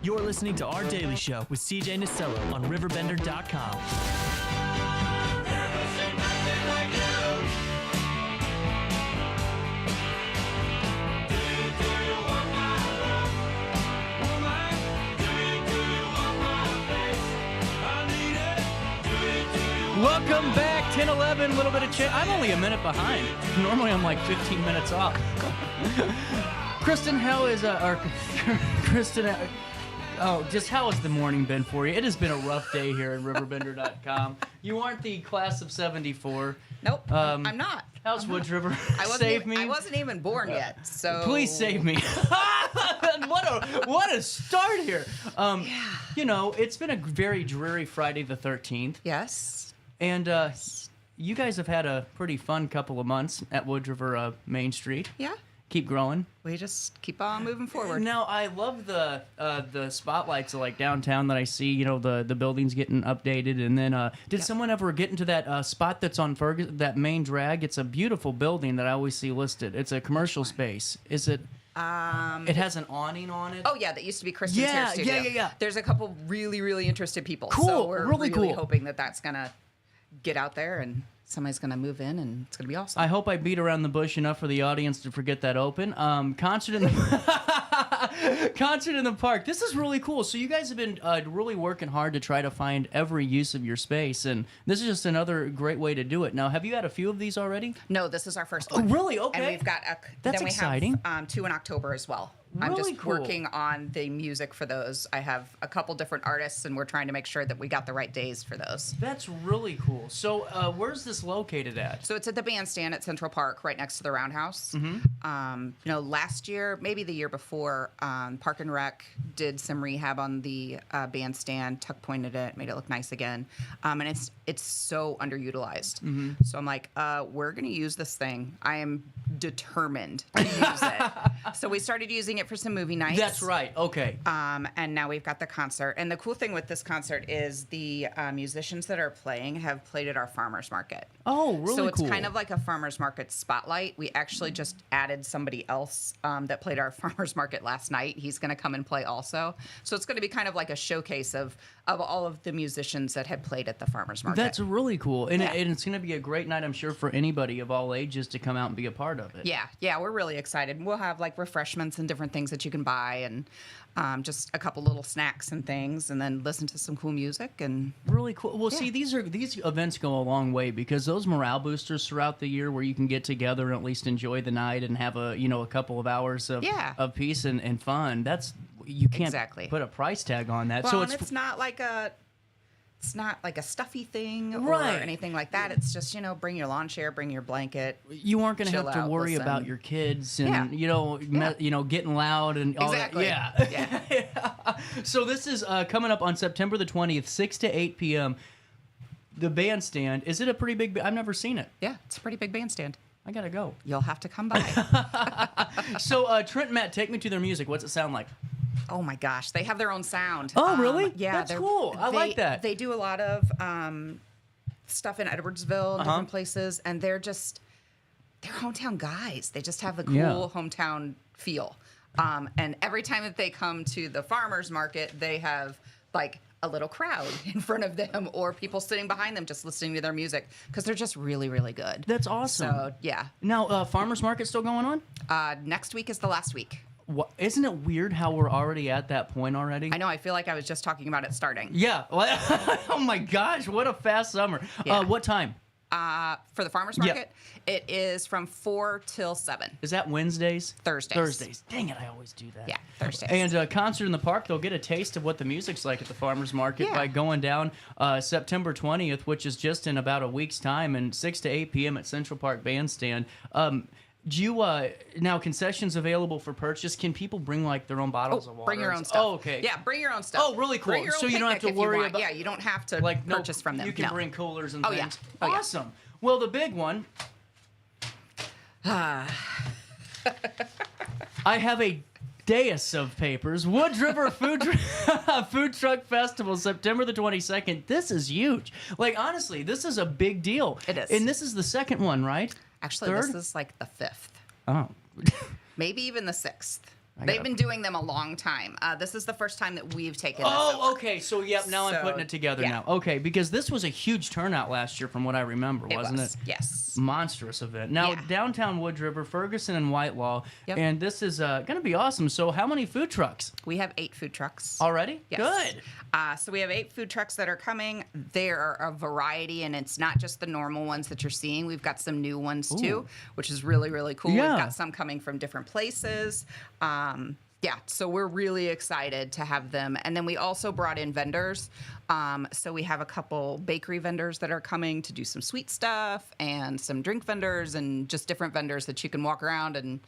You're listening to Our Daily Show with CJ Nasello on RiverBender.com. Welcome back, 10-11, a little bit of chat. I'm only a minute behind. Normally I'm like 15 minutes off. Kristen, how is Kristen? Just how has the morning been for you? It has been a rough day here at RiverBender.com. You aren't the class of 74. Nope, I'm not. How's Woods River? Save me. I wasn't even born yet, so. Please save me. What a start here. You know, it's been a very dreary Friday the 13th. Yes. And you guys have had a pretty fun couple of months at Wood River Main Street. Yeah. keep growing. We just keep on moving forward. Now, I love the spotlights like downtown that I see. You know, the buildings getting updated. And then, did someone ever get into that spot that's on Ferguson, that main drag? It's a beautiful building that I always see listed. It's a commercial space. Is it? It has an awning on it. Oh yeah, that used to be Kristen's hair studio. Yeah. There's a couple really interested people. Cool, So we're really cool. hoping that that's gonna get out there and somebody's gonna move in and it's gonna be awesome. I hope I beat around the bush enough for the audience to forget that open. Concert in the concert in the park. This is really cool. So you guys have been really working hard to try to find every use of your space, and this is just another great way to do it. Now, have you had a few of these already? No, this is our first Oh, one. really? Okay. And we've got That's then we exciting. have 2 in October as well. I'm Really just cool. working on the music for those. I have a couple different artists, and we're trying to make sure that we got the right days for those. That's really cool. So where's this located at? So it's at the bandstand at Central Park, right next to the Roundhouse. Last year, maybe the year before, Park and Rec did some rehab on the bandstand, tuck pointed it, made it look nice again, and it's so underutilized. So I'm like, we're gonna use this thing. I am determined to use it. So we started using it for some movie nights. That's right. Okay. And now we've got the concert. And the cool thing with this concert is the musicians that are playing have played at our farmers market. Oh, really So it's cool. kind of like a farmers market spotlight. We actually just added somebody else that played our farmers market last night. He's going to come and play also. So it's going to be kind of like a showcase of all of the musicians that had played at the farmers market. That's really cool. And it's going to be a great night, I'm sure, for anybody of all ages to come out and be a part of it. Yeah, we're really excited. We'll have like refreshments and different things that you can buy, and just a couple little snacks and things, and then listen to some cool music. And really cool. Well, see, these events go a long way because those morale boosters throughout the year, where you can get together and at least enjoy the night and have a couple of hours of peace and fun. You can't put a price tag on that. Well, So and it's not like a stuffy thing Right. or anything like that. It's just, bring your lawn chair, bring your blanket. You aren't going to have to worry about your kids and getting loud and all Exactly. that. Yeah. So this is coming up on September the 20th, 6 to 8 p.m. The bandstand. Is it a pretty big? I've never seen it. Yeah, it's a pretty big bandstand. I gotta go. You'll have to come by. So Trent and Matt, take me to their music. What's it sound like? Oh my gosh, they have their own sound. Oh, really? Yeah, That's cool. I like that. They do a lot of stuff in Edwardsville and different places, and they're hometown guys. They just have the cool hometown feel. And every time that they come to the farmers market, they have like a little crowd in front of them or people sitting behind them just listening to their music because they're just really, really good. That's awesome. So, yeah. Now, farmers market still going on? Next week is the last week. What, isn't it weird how we're already at that point already? I know. I feel like I was just talking about it starting. Yeah. Oh my gosh, what a fast summer. Yeah. What time? For the farmers market, it is from 4 till 7. Is that Wednesdays? Thursdays. Dang it, I always do that. Yeah, Thursdays. And concert in the park, they'll get a taste of what the music's like at the farmers market by going down September 20th, which is just in about a week's time, and 6 to 8 p.m. at Central Park Bandstand. Do you now concessions available for purchase? Can people bring like their own bottles of water? Bring your own stuff. Oh, okay. Yeah, bring your own stuff. Oh, really cool. Bring your own So you don't have to picnic if you worry want. about. Yeah, you don't have to purchase from them. You can No. bring coolers and Oh, things. yeah. Oh, yeah. Awesome. Well, the big one. I have a dais of papers. Woods River Food Truck Festival, September the 22nd. This is huge. Like, honestly, this is a big deal. It is. And this is the second one, right? Actually, Third? this is like the 5th. Oh. Maybe even the 6th. I They've gotta- been doing them a long time. This is the first time that we've taken this Oh, over. okay. So, yep, now I'm So, putting it together yeah. now. Okay, because this was a huge turnout last year from what I remember, wasn't it? Yes. Monstrous event. Now, downtown Wood River, Ferguson, and Whitelaw. Yep. And this is going to be awesome. So, how many food trucks? We have 8 food trucks. Already? Yes. Good. So we have 8 food trucks that are coming. There are a variety, and it's not just the normal ones that you're seeing. We've got some new ones too, Ooh. which is really, really cool. Yeah. We've got some coming from different places. Yeah, so we're really excited to have them. And then we also brought in vendors. So we have a couple bakery vendors that are coming to do some sweet stuff and some drink vendors and just different vendors that you can walk around and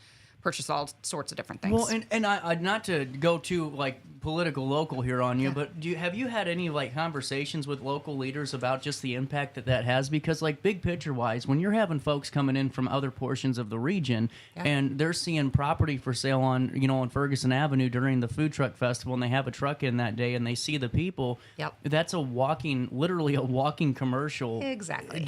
purchase all sorts of different things. Well, and I not to go too like political local here on you, but have you had any like conversations with local leaders about just the impact that has? Because like big picture wise, when you're having folks coming in from other portions of the region and they're seeing property for sale on on Ferguson Avenue during the food truck festival, and they have a truck in that day and they see the people, that's literally a walking commercial. Exactly.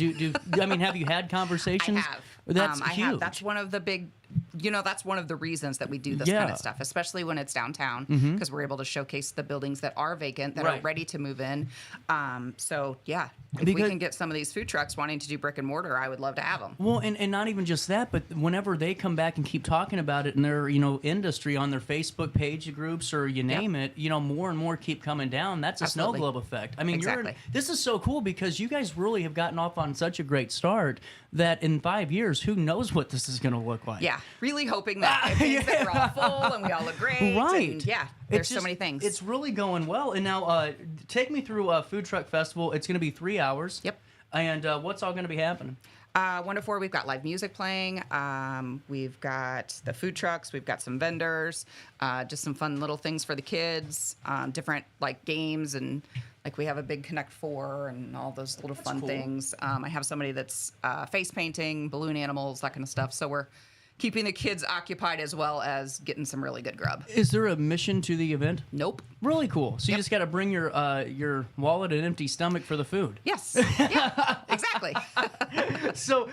I mean, have you had conversations? I have. That's I huge. have. That's one of the big, that's one of the reasons that we do this kind of stuff, especially when it's downtown, because we're able to showcase the buildings that are vacant, that are ready to move in. If we can get some of these food trucks wanting to do brick and mortar, I would love to have them. Well, and not even just that, but whenever they come back and keep talking about it in their, industry on their Facebook page groups or you name it, more and more keep coming down. That's a snow globe effect. I mean, this is so cool because you guys really have gotten off on such a great start that in 5 years, who knows what this is going to look like. Yeah, really hoping that we're all full and we all look great. Right. And there's so many things. It's really going well. And now take me through a food truck festival. It's going to be 3 hours. Yep. And what's all going to be happening? 1 to 4, we've got live music playing. We've got the food trucks. We've got some vendors. Just some fun little things for the kids. Different like games and like we have a big Connect 4 and all those little fun things. I have somebody that's face painting, balloon animals, that kind of stuff. So we're keeping the kids occupied as well as getting some really good grub. Is there a mission to the event? Nope. Really cool. So you just got to bring your wallet and empty stomach for the food. Yes. Yeah. Exactly. So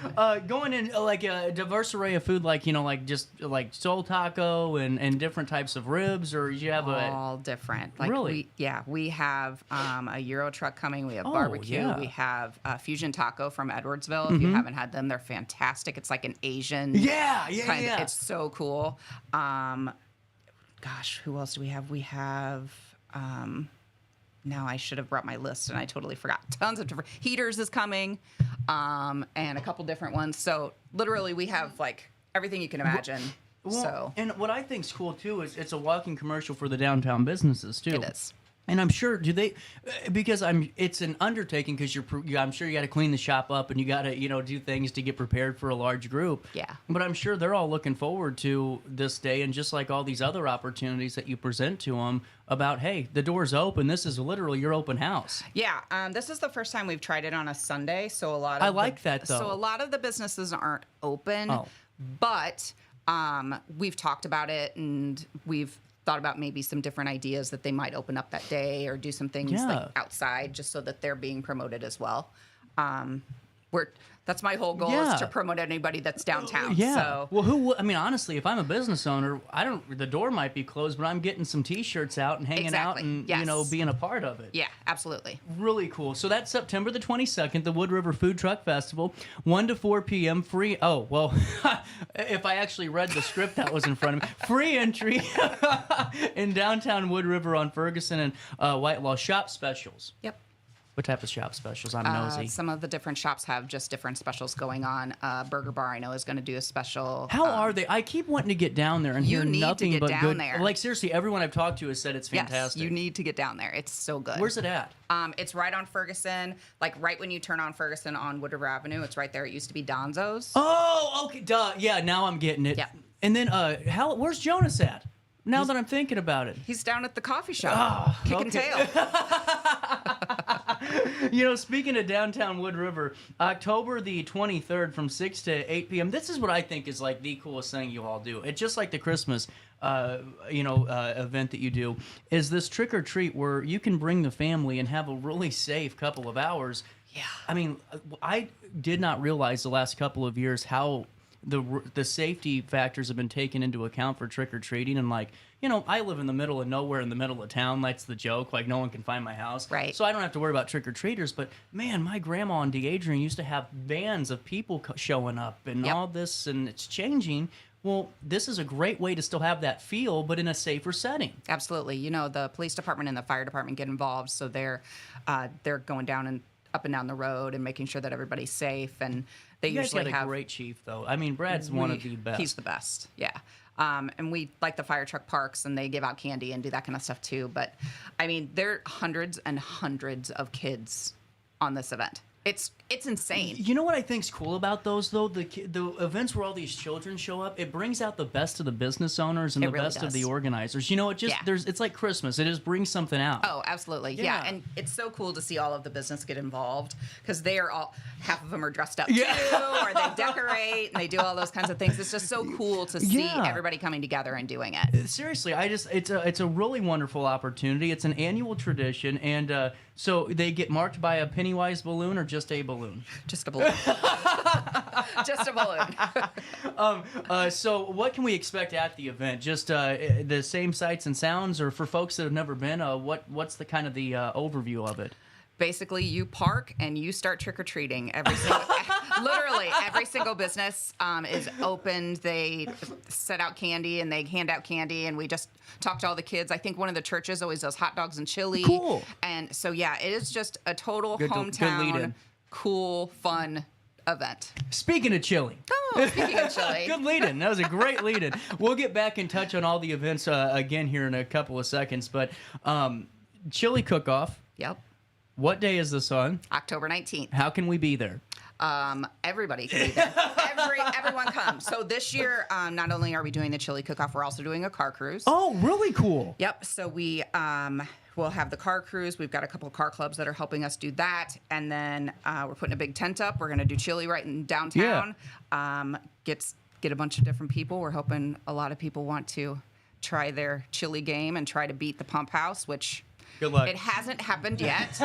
going in like a diverse array of food, like just like soul taco and different types of ribs, or you have all different. Like really? We have a Euro truck coming. We have barbecue. Yeah. We have fusion taco from Edwardsville. If you haven't had them, they're fantastic. It's like an Asian. Yeah. It's so cool. Gosh, who else do we have? We have. Now I should have brought my list and I totally forgot. Tons of different Heaters is coming, and a couple different ones. So literally, we have like everything you can imagine. Well, and what I think's cool too is it's a walking commercial for the downtown businesses too. It is. And I'm sure because it's an undertaking because I'm sure you got to clean the shop up and you got to do things to get prepared for a large group. Yeah. But I'm sure they're all looking forward to this day, and just like all these other opportunities that you present to them about, hey, the door's open. This is literally your open house. Yeah. This is the first time we've tried it on a Sunday, so a lot of I like that though. So a lot of the businesses aren't open, but we've talked about it and we've thought about maybe some different ideas that they might open up that day or do some things like outside just so that they're being promoted as well. That's my whole goal is to promote anybody that's downtown. Yeah. So. Well, I mean, honestly, if I'm a business owner, the door might be closed, but I'm getting some T-shirts out and hanging out and, being a part of it. Yeah, absolutely. Really cool. So that's September the 22nd, the Wood River Food Truck Festival, 1 to 4 p.m. free. Oh, well, if I actually read the script that was in front of me. Free entry in downtown Wood River on Ferguson and Whitelaw. Shop specials. Yep. What type of shop specials? I'm nosy. Some of the different shops have just different specials going on. Burger Bar, I know, is going to do a special. How are they? I keep wanting to get down there and hear nothing but good. You need to get down there. Like, seriously, everyone I've talked to has said it's fantastic. Yes, you need to get down there. It's so good. Where's it at? It's right on Ferguson, like right when you turn on Ferguson on Wood River Avenue. It's right there. It used to be Donzo's. Oh, okay. Duh. Yeah, now I'm getting it. Yeah. And then, where's Jonas at? Now that I'm thinking about it. He's down at the coffee shop, kicking tail. Speaking of downtown Wood River, October the 23rd from 6 to 8 p.m. This is what I think is like the coolest thing you all do. It's just like the Christmas, event that you do. Is this trick or treat where you can bring the family and have a really safe couple of hours. Yeah. I mean, I did not realize the last couple of years how the safety factors have been taken into account for trick or treating, and I live in the middle of nowhere in the middle of town. That's the joke. Like, no one can find my house. Right. So I don't have to worry about trick or treaters. But man, my grandma and DeAdrian used to have vans of people showing up and all this, and it's changing. Well, this is a great way to still have that feel, but in a safer setting. Absolutely. The police department and the fire department get involved, so they're going down and up and down the road and making sure that everybody's safe. And they you usually guys got a great chief, though. I mean, Brad's one of the best. He's the best. Yeah. And we like the fire truck parks, and they give out candy and do that kind of stuff too. But I mean, there are hundreds and hundreds of kids on this event. It's insane. You know what I think's cool about those though? The events where all these children show up, it brings out the best of the business owners and It the really best of does. the organizers. You know, it's like Christmas. It just brings something out. Oh, absolutely. Yeah. And it's so cool to see all of the business get involved because they are all, half of them are dressed up too, or they decorate and they do all those kinds of things. It's just so cool to see everybody coming together and doing it. Seriously, it's a really wonderful opportunity. It's an annual tradition, and so they get marked by a Pennywise balloon or just a balloon? Just a balloon. Just a balloon. So what can we expect at the event? Just the same sights and sounds, or for folks that have never been, what's the kind of the overview of it? Basically, you park and you start trick-or-treating. Literally, every single business is opened. They set out candy and they hand out candy, and we just talk to all the kids. I think one of the churches always does hot dogs and chili. Cool. And so, yeah, it is just a total Good hometown, lead-in. cool, fun event. Speaking of chili. Oh, speaking of chili. Good lead-in. That was a great lead-in. We'll get back in touch on all the events again here in a couple of seconds, but chili cook-off. Yep. What day is this on? October 19th. How can we be there? Everybody can be there. Everyone comes. So this year, not only are we doing the chili cook-off, we're also doing a car cruise. Oh, really cool. Yep. So we we'll have the car cruise. We've got a couple of car clubs that are helping us do that. And then we're putting a big tent up. We're going to do chili right in downtown. Get a bunch of different people. We're hoping a lot of people want to try their chili game and try to beat the Pump House, which... Good luck. It hasn't happened yet.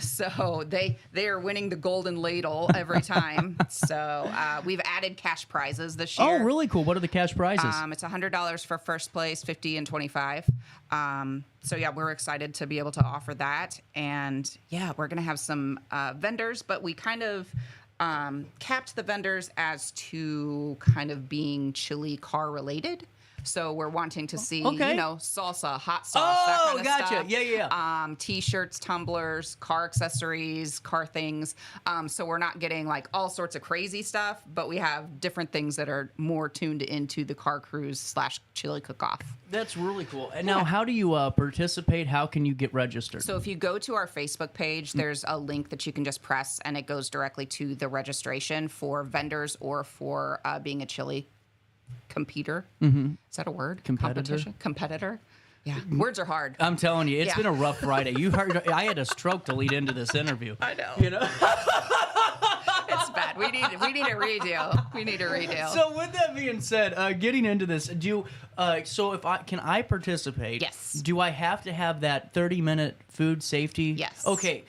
So they are winning the golden ladle every time. So we've added cash prizes this year. Oh, really cool. What are the cash prizes? It's $100 for first place, $50 and $25. So yeah, we're excited to be able to offer that. And yeah, we're going to have some vendors, but we kind of capped the vendors as to kind of being chili car related. So we're wanting to see, salsa, hot sauce, that kind of gotcha. stuff. Yeah. T-shirts, tumblers, car accessories, car things. So we're not getting like all sorts of crazy stuff, but we have different things that are more tuned into the car cruise / chili cook-off. That's really cool. And now, how do you participate? How can you get registered? So if you go to our Facebook page, there's a link that you can just press, and it goes directly to the registration for vendors or for being a chili competitor. Mm-hmm. Is that a word? Competitor? Competitor. Yeah, words are hard. I'm telling you, it's been a rough Friday. You heard I had a stroke to lead into this interview. I know. You know? It's bad. We need a redo. We need a redo. So with that being said, getting into this, can I participate? Yes. Do I have to have that 30-minute food safety? Yes. Okay.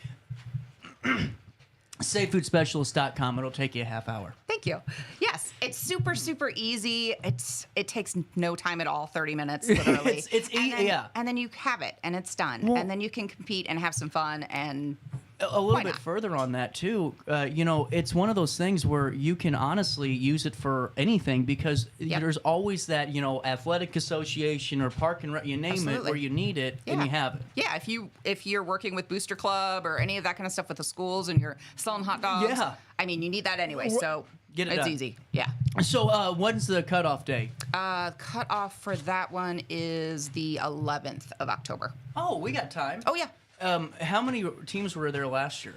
SafeFoodSpecialist.com. It'll take you a half hour. Thank you. Yes, it's super, super easy. It takes no time at all, 30 minutes, literally. it's easy, yeah. And then you have it, and it's done. Well, and then you can compete and have some fun and... A little bit further on that too, it's one of those things where you can honestly use it for anything because there's always that, athletic association or park and you name it where you need it and you have it. Yeah, if you're working with Booster Club or any of that kind of stuff with the schools and you're selling hot dogs, I mean, you need that anyway, so Get it it's done. easy. Yeah. So when's the cutoff day? Cutoff for that one is the 11th of October. Oh, we got time. Oh, yeah. How many teams were there last year?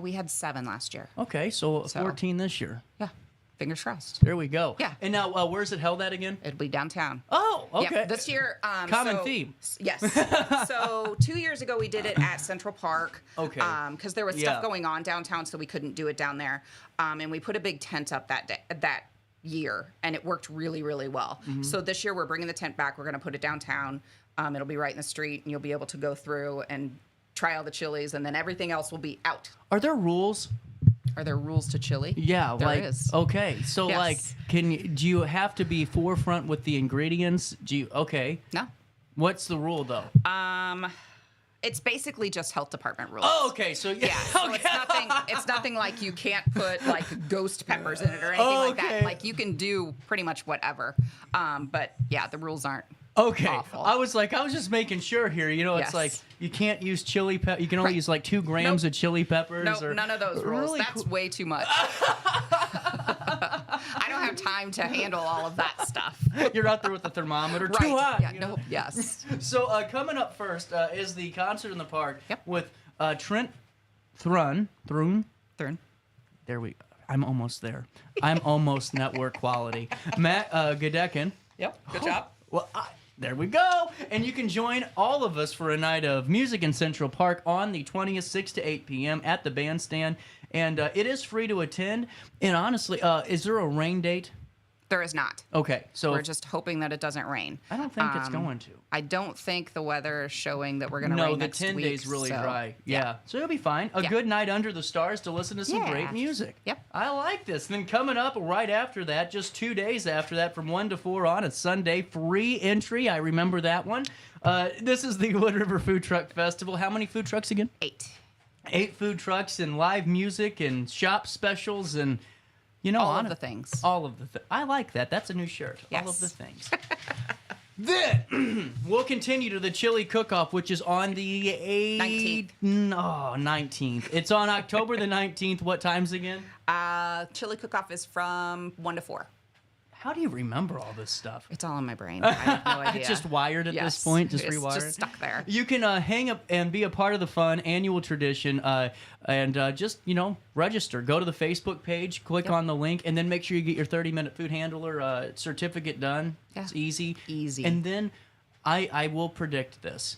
We had 7 last year. Okay, so 14 this year. Yeah, fingers crossed. There we go. Yeah. And now, where's it held at again? It'll be downtown. Oh, okay. Yeah, this year. Common theme. Yes. So 2 years ago, we did it at Central Park. Okay. Because there was stuff going on downtown, so we couldn't do it down there. And we put a big tent up that year, and it worked really, really well. Mm-hmm. So this year, we're bringing the tent back. We're going to put it downtown. It'll be right in the street, and you'll be able to go through and try all the chilies, and then everything else will be out. Are there rules? Are there rules to chili? Yeah, there is. Okay, so Yes. do you have to be forefront with the ingredients? No. What's the rule though? It's basically just health department rules. Oh, okay. So So it's nothing like you can't put like ghost peppers in it or anything like that. Like you can do pretty much whatever. But yeah, the rules aren't. Okay, awful. I was just making sure here. It's like you can't use chili pepper. You can only use like 2 grams of chili peppers. Nope, or none of those rules. Really That's way too much. I don't have time to handle all of that stuff. You're out there with the thermometer. Right. Too hot. Yeah. No. Yes. So coming up first is the concert in the park with Trent Thrun. Thurn. There we. I'm almost there. I'm almost network quality. Matt Gadekin. Yep. Good job. Well, there we go. And you can join all of us for a night of music in Central Park on the 20th, 6 to 8 p.m. at the bandstand. And it is free to attend. And honestly, is there a rain date? There is not. Okay, so we're just hoping that it doesn't rain. I don't think it's going to. I don't think the weather is showing that we're going to rain next week. No, the 10 days really so, dry. Yeah. So it'll be fine. A good night under the stars to listen to some great music. Yep. I like this. Then coming up right after that, just 2 days after that, from 1 to 4 on a Sunday, free entry. I remember that one. This is the Wood River Food Truck Festival. How many food trucks again? 8. 8 food trucks and live music and shop specials and... You know, all of the things. All of the things. I like that. That's a new shirt. Yes. All of the things. Then we'll continue to the chili cook-off, which is on the 19th. 19th. It's on October the 19th. What times again? Chili cook-off is from 1 to 4. How do you remember all this stuff? It's all in my brain. I have no idea. It's just wired at this point, just it's rewired. Just stuck there. You can hang up and be a part of the fun annual tradition, and just register. Go to the Facebook page, click on the link, and then make sure you get your 30-minute food handler certificate done. Yeah. It's easy. Easy. And then I will predict this.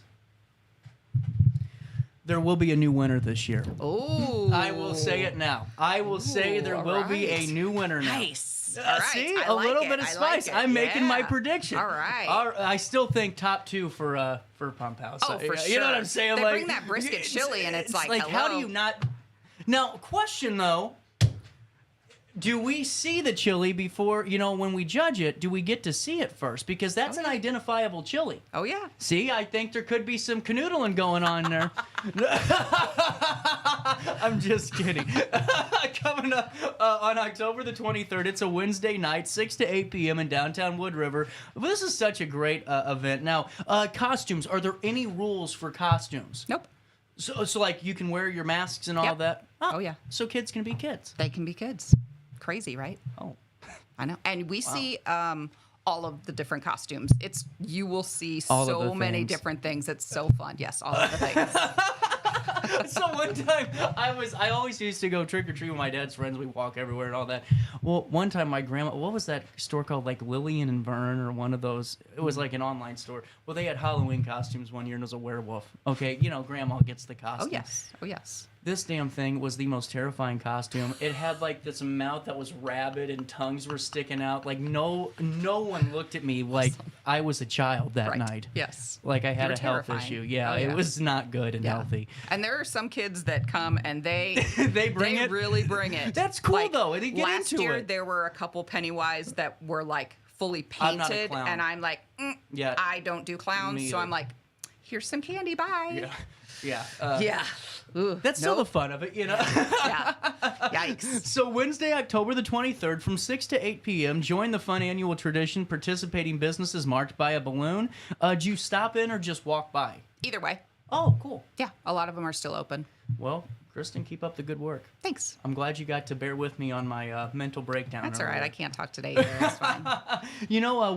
There will be a new winner this year. Oh. I will say it now. I will say there will be a new winner now. Nice. All right. See, I a like little it. bit of I spice. like it. I'm making my Yeah. prediction. All right. I still think top 2 for Pump House. Oh, for sure. You know what I'm saying? They like, bring that brisket chili, and it's like, how do hello. you not? Now, question though. Do we see the chili before, when we judge it, do we get to see it first? Because that's an identifiable chili. Oh, yeah. See, I think there could be some canoodling going on there. I'm just kidding. Coming up on October the 23rd, it's a Wednesday night, 6 to 8 p.m. in downtown Wood River. This is such a great event. Now, costumes, are there any rules for costumes? Nope. So like, you can wear your masks and all that? Oh, yeah. So kids can be kids. They can be kids. Crazy, right? Oh. I know. And we see all of the different costumes. You will see All of so the many things. different things. It's so fun. Yes, all of the things. So one time I always used to go trick or treat with my dad's friends. We walk everywhere and all that. Well, one time my grandma, what was that store called? Like Lillian and Vern or one of those. It was like an online store. Well, they had Halloween costumes one year and it was a werewolf. Okay, grandma gets the costume. Oh, yes. Oh, yes. This damn thing was the most terrifying costume. It had like this mouth that was rabid and tongues were sticking out. Like no one looked at me like I was a child that night. Yes. Like I had You're a health terrifying. issue. Yeah, Oh, yeah. it was not good and healthy. And there are some kids that come and they They really bring it. That's cool Like, though. They get last into year it. there were a couple Pennywise that were like fully I'm not a painted, clown. and I'm like, Yeah. I don't do clowns, Me so either. I'm like, here's some candy, bye. Yeah. Yeah. Ooh, That's still the fun of it, Yeah. Yikes. So Wednesday, October the 23rd, from 6 to 8 p.m., join the fun annual tradition. Participating businesses marked by a balloon. Do you stop in or just walk by? Either way. Oh, cool. Yeah, a lot of them are still open. Well, Kristen, keep up the good work. Thanks. I'm glad you got to bear with me on my mental breakdown. That's all right. earlier. I can't talk today either. It's fine.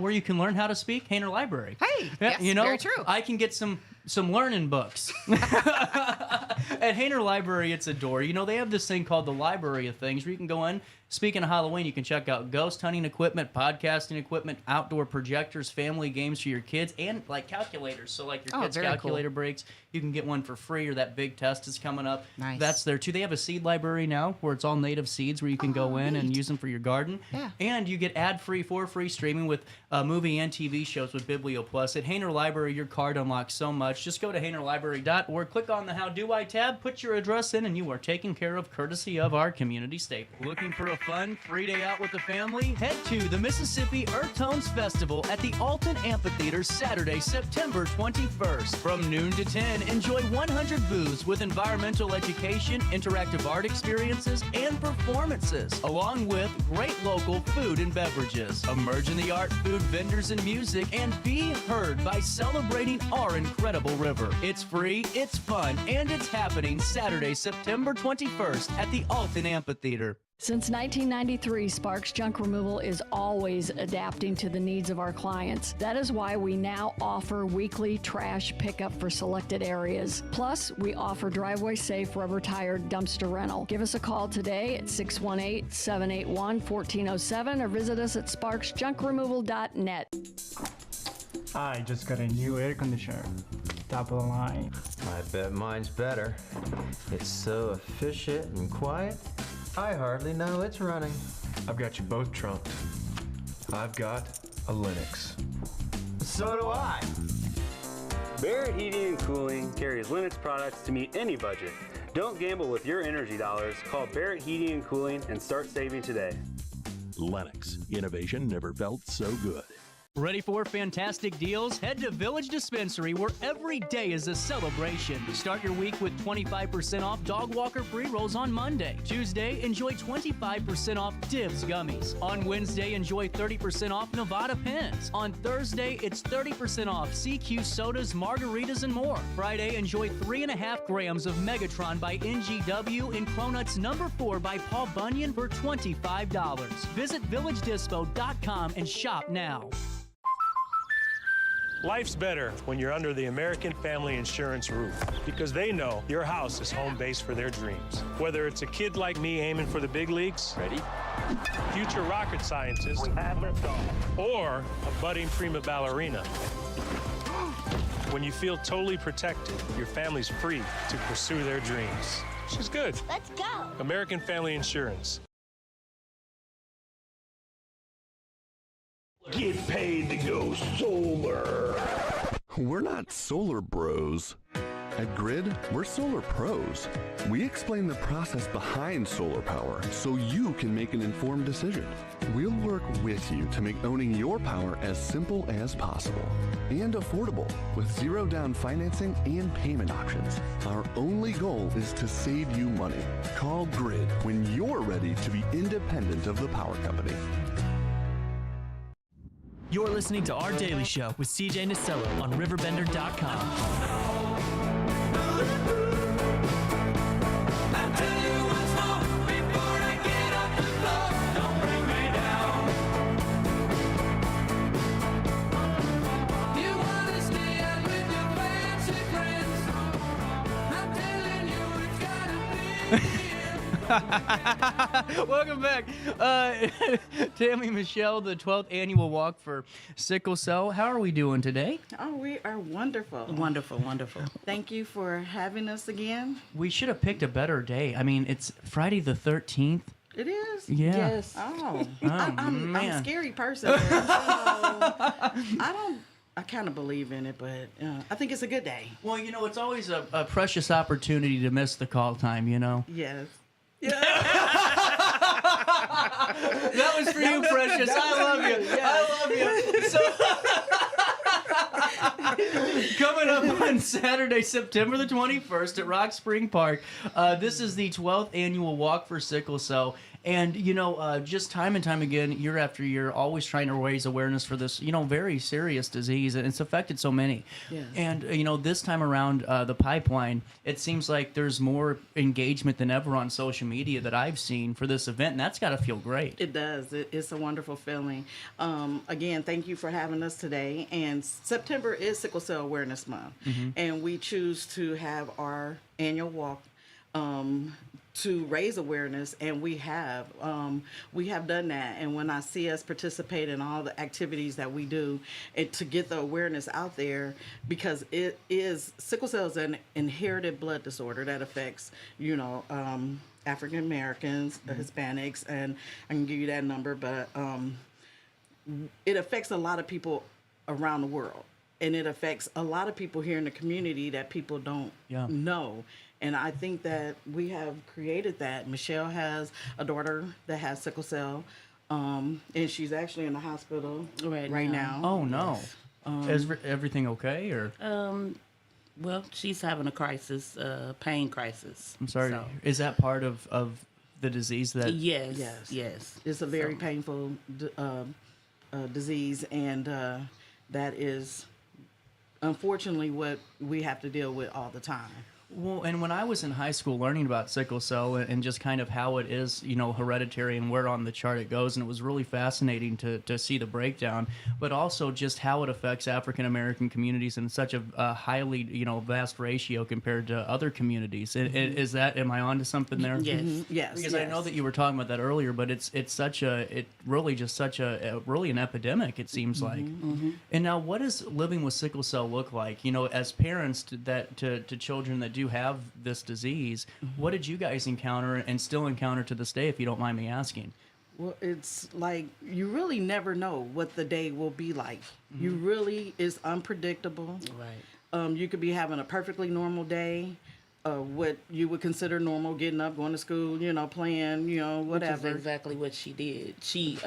Where you can learn how to speak? Hainer Library. Hey, Yeah, yes, very true. I can get some learning books. At Hainer Library, it's a door. They have this thing called the Library of Things where you can go in. Speaking of Halloween, you can check out ghost hunting equipment, podcasting equipment, outdoor projectors, family games for your kids, and like calculators. So like your kids' very calculator breaks, you can get one for free, or that big test is coming up. Nice. That's there too. They have a seed library now where it's all native seeds where you can go in and use them for your garden. Yeah. And you get ad-free, for free streaming with movie and TV shows with Biblio Plus. At Hainer Library, your card unlocks so much. Just go to HainerLibrary.org, click on the How Do I tab, put your address in, and you are taken care of courtesy of our community staple. Looking for a fun, free day out with the family? Head to the Mississippi Earth Tones Festival at the Alton Amphitheater Saturday, September 21st. From noon to 10, enjoy 100 booths with environmental education, interactive art experiences, and performances, along with great local food and beverages. Emerge in the art, food, vendors, and music, and be heard by celebrating our incredible river. It's free, it's fun, and it's happening Saturday, September 21st at the Alton Amphitheater. Since 1993, Sparks Junk Removal is always adapting to the needs of our clients. That is why we now offer weekly trash pickup for selected areas. Plus, we offer driveway-safe rubber-tired dumpster rental. Give us a call today at 618-781-1407 or visit us at sparksjunkremoval.net. I just got a new air conditioner. Top of the line. I bet mine's better. It's so efficient and quiet, I hardly know it's running. I've got you both trunked. I've got a Linux. So do I. Barrett Heating and Cooling carries Linux products to meet any budget. Don't gamble with your energy dollars. Call Barrett Heating and Cooling and start saving today. Lennox. Innovation never felt so good. Ready for fantastic deals? Head to Village Dispensary, where every day is a celebration. Start your week with 25% off Dog Walker pre-rolls on Monday. Tuesday, enjoy 25% off Divs gummies. On Wednesday, enjoy 30% off Nevada pens. On Thursday, it's 30% off CQ sodas, margaritas, and more. Friday, enjoy 3.5 grams of Megatron by NGW and Cronuts number 4 by Paul Bunyan for $25. Visit VillageDispo.com and shop now. Life's better when you're under the American Family Insurance roof because they know your house is home base for their dreams. Whether it's a kid like me aiming for the big leagues, future rocket scientist, or a budding prima ballerina. When you feel totally protected, your family's free to pursue their dreams. She's good. Let's go. American Family Insurance. Get paid to go solar. We're not solar bros. At Grid, we're solar pros. We explain the process behind solar power so you can make an informed decision. We'll work with you to make owning your power as simple as possible and affordable with zero down financing and payment options. Our only goal is to save you money. Call Grid when you're ready to be independent of the power company. You're listening to Our Daily Show with CJ Nasello on RiverBender.com. Welcome back. Tammy Michelle, the 12th annual walk for Sickle Cell. How are we doing today? Oh, we are wonderful. Wonderful, wonderful. Thank you for having us again. We should have picked a better day. I mean, it's Friday the 13th. It is? Yeah. Yes. Oh, I'm man. a scary person. So I kind of believe in it, but I think it's a good day. Well, you know, it's always a precious opportunity to miss the call time, you know? Yes. That was for you, Precious. I love you. I love you. So, coming up on Saturday, September the 21st at Rock Spring Park, this is the 12th annual Walk for Sickle Cell. And, you know, just time and time again, year after year, always trying to raise awareness for this, you know, very serious disease. And it's affected so many. Yes. And, you know, this time around, the pipeline, it seems like there's more engagement than ever on social media that I've seen for this event. And that's got to feel great. It does. It's a wonderful feeling. Again, thank you for having us today. And September is Sickle Cell Awareness Month. Mm-hmm. And we choose to have our annual walk to raise awareness, and we have done that. And when I see us participate in all the activities that we do, and to get the awareness out there, because sickle cell is an inherited blood disorder that affects, you know, African Americans, Hispanics, and I can give you that number, but it affects a lot of people around the world, and it affects a lot of people here in the community that people don't know. And I think that we have created that. Michelle has a daughter that has sickle cell, and she's actually in the hospital right now. Oh, no. Is everything okay? Or well, she's having a crisis, pain crisis. I'm sorry. So. Is that part of the disease that... Yes. It's a very painful disease, and that is unfortunately what we have to deal with all the time. Well, and when I was in high school learning about sickle cell and just kind of how it is, hereditary and where on the chart it goes, and it was really fascinating to see the breakdown, but also just how it affects African American communities in such a highly, vast ratio compared to other communities. Am I on to something there? Yes. Yes. Because I know that you were talking about that earlier, but it's really an epidemic, it seems like. And now, what does living with sickle cell look like? As parents to children that do have this disease, what did you guys encounter and still encounter to this day, if you don't mind me asking? Well, it's like you really never know what the day will be like. You really is unpredictable. Right. You could be having a perfectly normal day, what you would consider normal, getting up, going to school, playing, whatever. Which is exactly what she did. She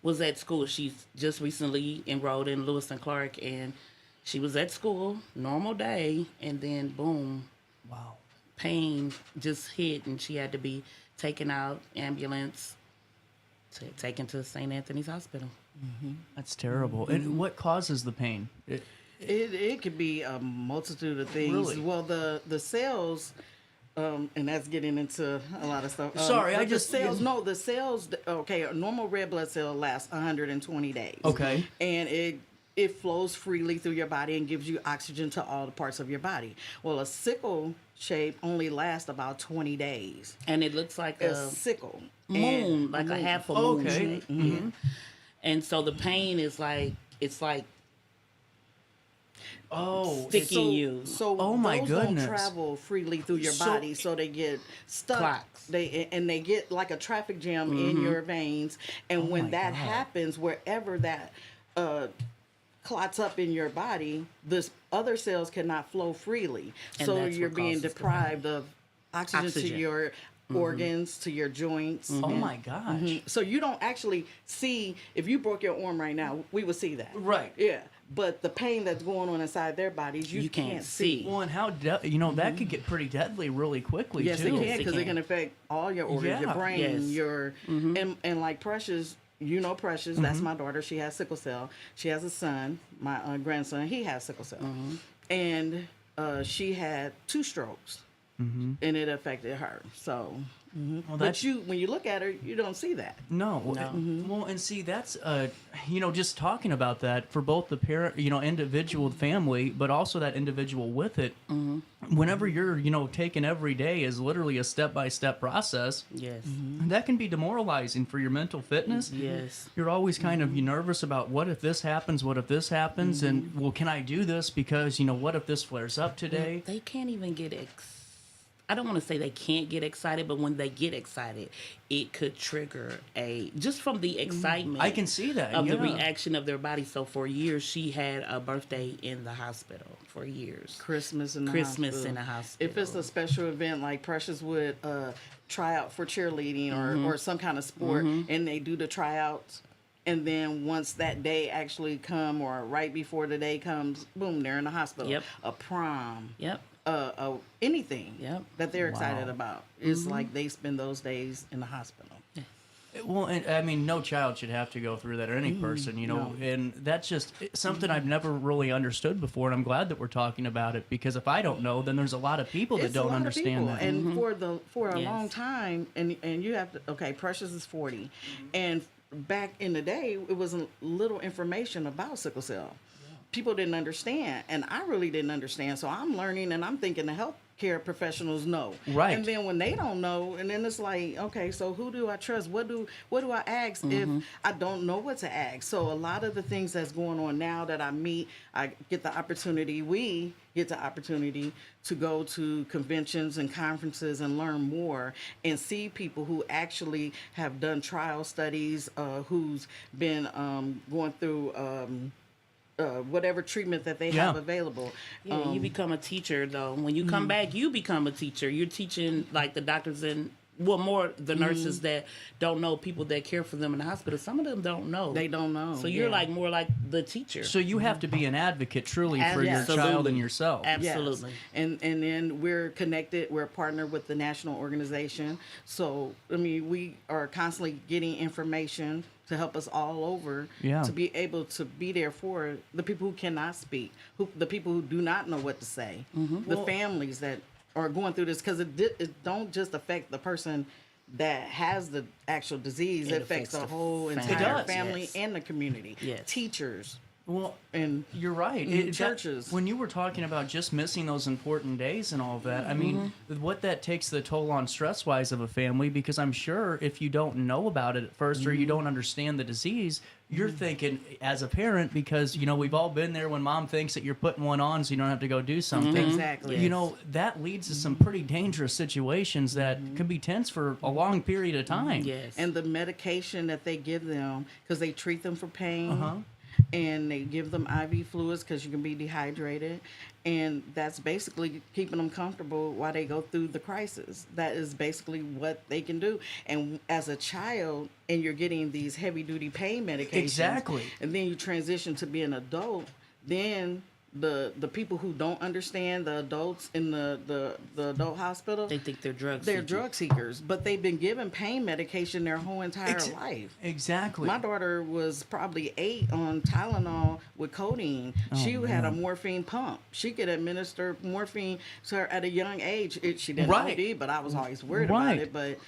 was at school. She's just recently enrolled in Lewis and Clark, and she was at school, normal day, and then boom. Wow. Pain just hit, and she had to be taken out, ambulance, taken to St. Anthony's Hospital. That's terrible. And what causes the pain? It could be a multitude of things. Really? Well, the cells, and that's getting into a lot of stuff. Sorry, the cells. No, the cells. Okay, a normal red blood cell lasts 120 days. Okay. And it flows freely through your body and gives you oxygen to all the parts of your body. Well, a sickle shape only lasts about 20 days. And it looks like a sickle. Moon, like a half a moon. Okay. Yeah. And so the pain is it's like sticking you. So oh my those goodness. don't travel freely through your body, so they get stuck. Clots. They get like a traffic jam in your veins, and when that happens, wherever that clots up in your body, this other cells cannot flow freely. And so that's you're what being causes the deprived of oxygen to your organs, to your joints. Oh my gosh. So you don't actually see, if you broke your arm right now, we would see that. Right. Yeah. But the pain that's going on inside their bodies, you can't see. Well, and how that could get pretty deadly really quickly. Yes, too. it can, because it can affect all your organs, your brain, Yes. your and like Precious. Precious. That's my daughter. She has sickle cell. She has a son, my grandson. He has sickle cell, and she had 2 strokes, and it affected her. So, Well, but when you look at her, you don't see that. No. Well, and see, that's just talking about that for both the parent, individual family, but also that individual with it. Whenever you're, taking every day is literally a step-by-step process. Yes. That can be demoralizing for your mental fitness. Yes. You're always kind of nervous about what if this happens, and well, can I do this because what if this flares up today? They can't even get I don't want to say they can't get excited, but when they get excited, it could trigger just from the excitement. I can see that. Of the reaction of their body. So for years, she had a birthday in the hospital for years. Christmas in the hospital. If it's a special event, like Precious would try out for cheerleading or some kind of sport, and they do the tryouts. And then once that day actually come, or right before the day comes, boom, they're in the hospital. Yep. A prom. Yep. Anything that they're excited about. It's like they spend those days in the hospital. Well, and I mean, no child should have to go through that, or any person, and that's just something I've never really understood before, and I'm glad that we're talking about it, because if I don't know, then there's a lot of people that don't understand that. And for a long time, and you have to, Precious is 40, and back in the day, it was little information about sickle cell. People didn't understand, and I really didn't understand. So I'm learning, and I'm thinking the healthcare professionals know. Right. And then when they don't know, and then it's like, okay, so who do I trust? What do I ask if I don't know what to ask? So a lot of the things that's going on now that we get the opportunity to go to conventions and conferences and learn more and see people who actually have done trial studies, who's been going through whatever treatment that they have available. Yeah, you become a teacher, though. When you come back, you become a teacher. You're teaching, like the doctors and well, more the nurses that don't know people that care for them in the hospital. Some of them don't know. They don't know. So you're like more like the teacher. So you have to be an advocate truly for your child and yourself. Absolutely. Yes. And then we're connected. We're partnered with the national organization. So, I mean, we are constantly getting information to help us all over to be able to be there for the people who cannot speak, the people who do not know what to say, the families that are going through this, because it don't just affect the person that has the actual disease. It affects the whole entire family and the community. Teachers. Well, and you're right. Churches. When you were talking about just missing those important days and all that, I mean, what that takes the toll on stress-wise of a family, because I'm sure if you don't know about it at first or you don't understand the disease, you're thinking as a parent, because, you know, we've all been there when mom thinks that you're putting one on so you don't have to go do something. Exactly. You know, that leads to some pretty dangerous situations that can be tense for a long period of time. Yes. And the medication that they give them, because they treat them for pain, and they give them IV fluids because you can be dehydrated, and that's basically keeping them comfortable while they go through the crisis. That is basically what they can do. And as a child, and you're getting these heavy-duty pain medications, and then you transition to be an adult, then the people who don't understand, the adults in the adult hospital, they think they're drug seekers, but they've been given pain medication their whole entire life. Exactly. My daughter was probably 8 on Tylenol with codeine. She had a morphine pump. She could administer morphine to her at a young age. She didn't OD, but I was always worried about it. But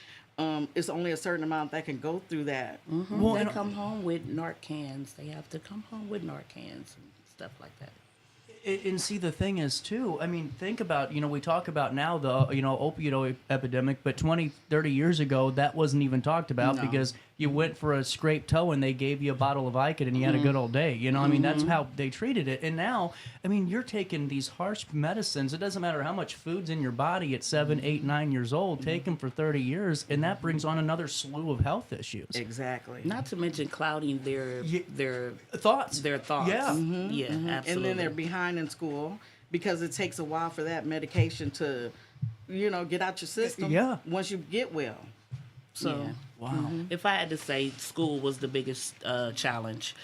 it's only a certain amount that can go through that. Well, they come home with Narcans. They have to come home with Narcans and stuff like that. And see, the thing is, too, I mean, think about, you know, we talk about now the, you know, opioid epidemic, but 20, 30 years ago, that wasn't even talked about because you went for a scraped toe and they gave you a bottle of Vicodin and you had a good old day. You know, I mean, that's how they treated it. And now, I mean, you're taking these harsh medicines. It doesn't matter how much food's in your body at 7, 8, 9 years old. Take them for 30 years, and that brings on another slew of health issues. Exactly. Not to mention clouding their thoughts. Their thoughts. Yeah. Yeah, absolutely. And then they're behind in school because it takes a while for that medication to, you know, get out your system once you get well. So, wow. If I had to say, school was the biggest challenge.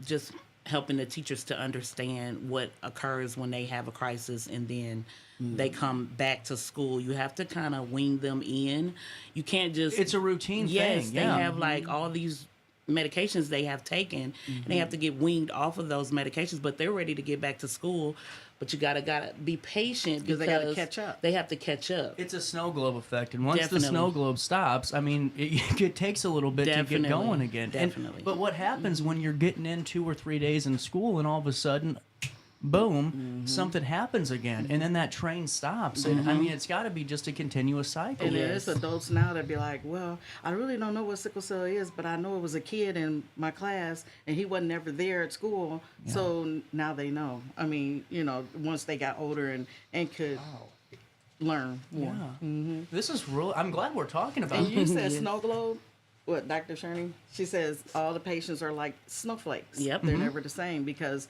Just helping the teachers to understand what occurs when they have a crisis and then they come back to school. You have to kind of wean them in. You can't just... It's a routine thing. Yes, they have like all these medications they have taken and they have to get weaned off of those medications, but they're ready to get back to school. But you gotta be patient because they gotta catch up. They have to catch up. It's a snow globe effect, and once the snow globe stops, I mean, it takes a little bit to get going again. Definitely. But what happens when you're getting in 2 or 3 days in school, and all of a sudden, boom, something happens again, and then that train stops. And I mean, it's got to be just a continuous cycle. And there's adults now that be like, well, I really don't know what sickle cell is, but I know it was a kid in my class, and he wasn't ever there at school, so now they know. I mean, you know, once they got older and could learn more. Yeah. This is real. I'm glad we're talking about And it. you said snow globe? What, Dr. Sherney? She says all the patients are like snowflakes. Yep. They're never the same because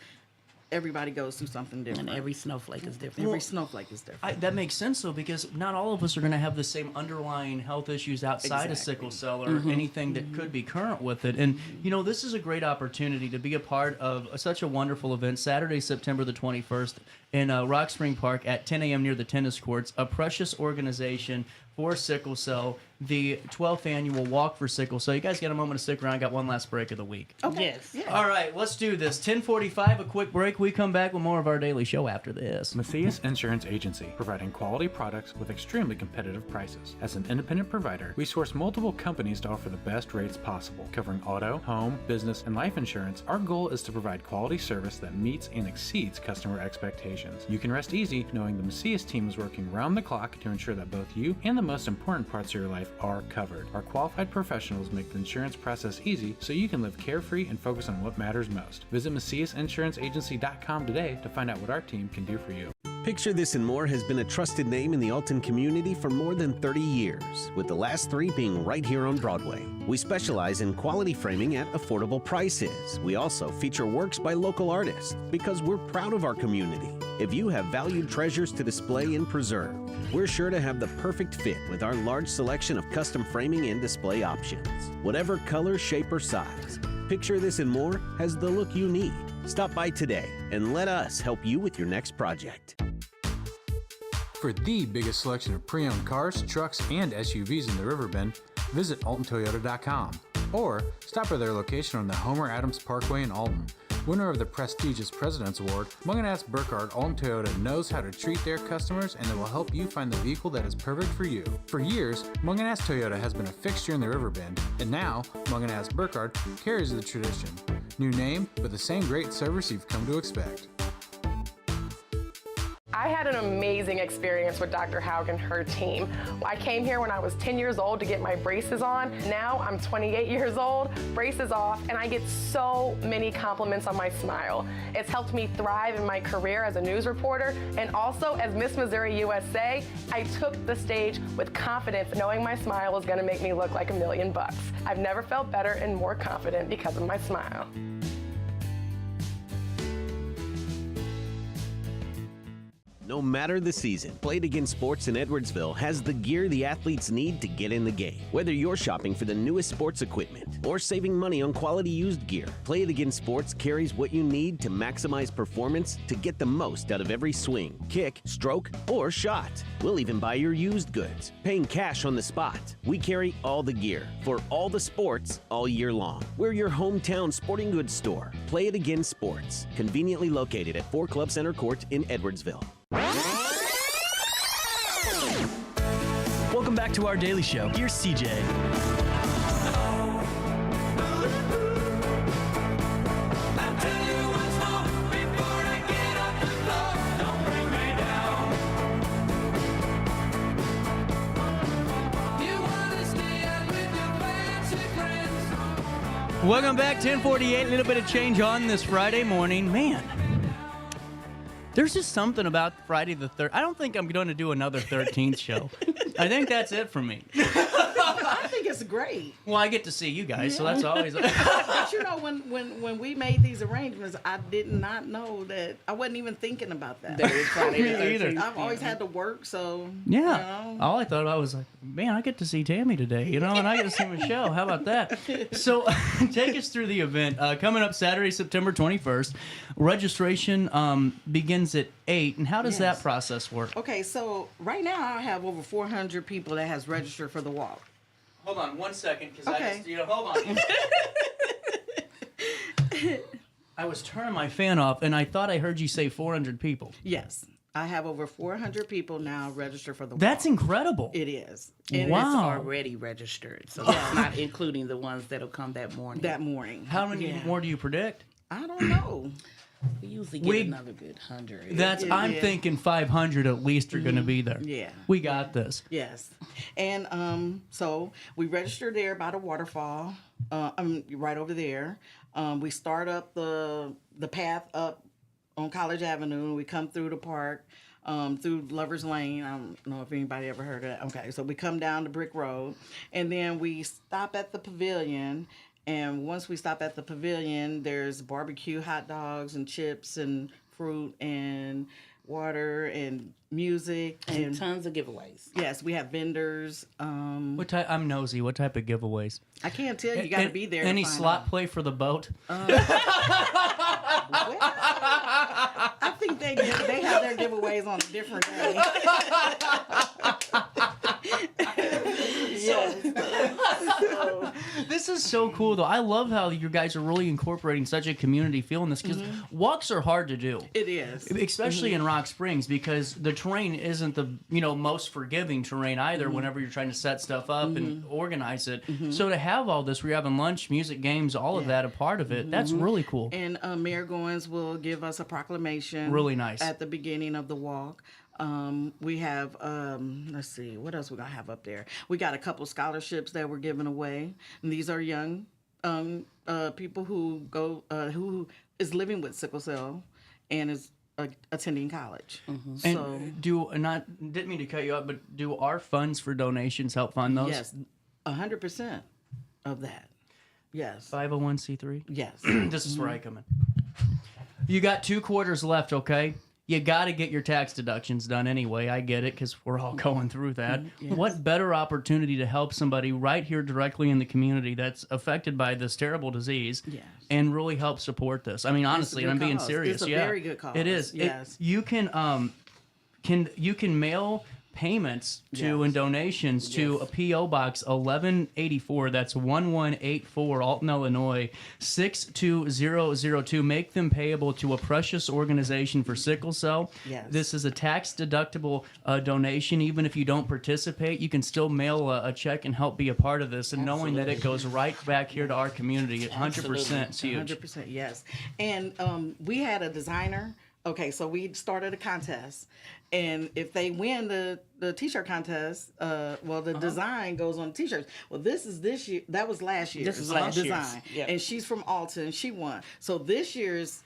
everybody goes through something different. And every snowflake is different. Every snowflake is different. That makes sense, though, because not all of us are going to have the same underlying health issues outside of sickle cell or anything that could be current with it. And, you know, this is a great opportunity to be a part of such a wonderful event, Saturday, September the 21st in Rock Spring Park at 10 a.m. near the tennis courts, a precious organization for sickle cell, the 12th annual Walk for Sickle Cell. You guys got a moment to stick around. I got one last break of the week. Okay. Yes. Yeah. All right, let's do this. 10:45, a quick break. We come back with more of our daily show after this. Macias Insurance Agency, providing quality products with extremely competitive prices. As an independent provider, we source multiple companies to offer the best rates possible. Covering auto, home, business, and life insurance, our goal is to provide quality service that meets and exceeds customer expectations. You can rest easy knowing the Macias team is working round the clock to ensure that both you and the most important parts of your life are covered. Our qualified professionals make the insurance process easy so you can live carefree and focus on what matters most. Visit MaciasInsuranceAgency.com today to find out what our team can do for you. Picture This and More has been a trusted name in the Alton community for more than 30 years, with the last 3 being right here on Broadway. We specialize in quality framing at affordable prices. We also feature works by local artists because we're proud of our community. If you have valued treasures to display and preserve, we're sure to have the perfect fit with our large selection of custom framing and display options. Whatever color, shape, or size, Picture This and More has the look you need. Stop by today and let us help you with your next project. For the biggest selection of pre-owned cars, trucks, and SUVs in the Riverbend, visit AltonToyota.com or stop by their location on the Homer Adams Parkway in Alton. Winner of the prestigious President's Award, Munganats Burkhardt Alton Toyota knows how to treat their customers, and they will help you find the vehicle that is perfect for you. For years, Munganats Toyota has been a fixture in the Riverbend, and now Munganats Burkhardt carries the tradition. New name, but the same great service you've come to expect. I had an amazing experience with Dr. Haug and her team. I came here when I was 10 years old to get my braces on. Now I'm 28 years old, braces off, and I get so many compliments on my smile. It's helped me thrive in my career as a news reporter, and also as Miss Missouri USA, I took the stage with confidence, knowing my smile was gonna make me look like $1 million. I've never felt better and more confident because of my smile. No matter the season, Play It Again Sports in Edwardsville has the gear the athletes need to get in the game. Whether you're shopping for the newest sports equipment or saving money on quality used gear, Play It Again Sports carries what you need to maximize performance to get the most out of every swing, kick, stroke, or shot. We'll even buy your used goods, paying cash on the spot. We carry all the gear for all the sports all year long. We're your hometown sporting goods store. Play It Again Sports, conveniently located at 4 Club Center Court in Edwardsville. Welcome back to Our Daily Show. Here's CJ. Welcome back, 10:48. A little bit of change on this Friday morning. Man, there's just something about Friday the 3rd. I don't think I'm going to do another 13th show. I think that's it for me. I think it's great. Well, I get to see you guys, so that's always... But you know, when we made these arrangements, I did not know that. I wasn't even thinking about that. That was Friday the 13th. either. I've always had to work, so... Yeah. You know. All I thought about was like, man, I get to see Tammy today, you know, and I get to see Michelle. How about that? So take us through the event. Coming up Saturday, September 21st. Registration begins at 8. And how does that process work? Okay, so right now I have over 400 people that has registered for the walk. Hold on 1 second, because Okay. I just, hold on. I was turning my fan off, and I thought I heard you say 400 people. Yes. I have over 400 people now registered for the walk. That's incredible. It is. And Wow. it's already registered, so it's not including the ones that'll come that morning. That morning. How many more do you predict? I don't know. We usually get another good 100. I'm thinking 500 at least are going to be there. Yeah. We got this. Yes. And so we registered there by the waterfall, right over there. We start up the path up on College Avenue. We come through the park, through Lover's Lane. I don't know if anybody ever heard of that. Okay, so we come down the Brick Road, and then we stop at the pavilion. And once we stop at the pavilion, there's barbecue, hot dogs, and chips, and fruit, and water, and music, and tons of giveaways. Yes, we have vendors. What type? I'm nosy. What type of giveaways? I can't tell you. You got to be there. Any to find slot out. play for the boat? I think they have their giveaways on a different day. This is so cool, though. I love how you guys are really incorporating such a community feel in this, because walks are hard to do. It is. Especially in Rock Springs, because the terrain isn't the most forgiving terrain either whenever you're trying to set stuff up and organize it. So to have all this, we're having lunch, music, games, all of that a part of it, that's really cool. And Mayor Goins will give us a proclamation. Really nice. At the beginning of the walk. We have, let's see, what else we gonna have up there? We got a couple scholarships that we're giving away. And these are young people who is living with sickle cell and is attending college. And So didn't mean to cut you up, but do our funds for donations help fund those? yes, 100% of that. Yes. 501c3? Yes. This is where I come in. You got 2 quarters left, okay? You got to get your tax deductions done anyway. I get it because we're all going through that. Yes. What better opportunity to help somebody right here directly in the community that's affected by this terrible disease and really help support this? I mean, honestly, and I'm being serious. It's a very good cause. It is. Yes. You can mail payments to and donations to a P.O. Box 1184. That's 1184 Alton, Illinois 62002. Make them payable to a precious organization for sickle cell. Yes. This is a tax-deductible donation. Even if you don't participate, you can still mail a check and help be a part of this. And knowing that it goes right back here to our community, 100% is huge. 100%, yes. And we had a designer. Okay, so we started a contest, and if they win the T-shirt contest, the design goes on the T-shirts. Well, this year. That was last year's This is last year's, design, yep. and she's from Alton. She won. So this year's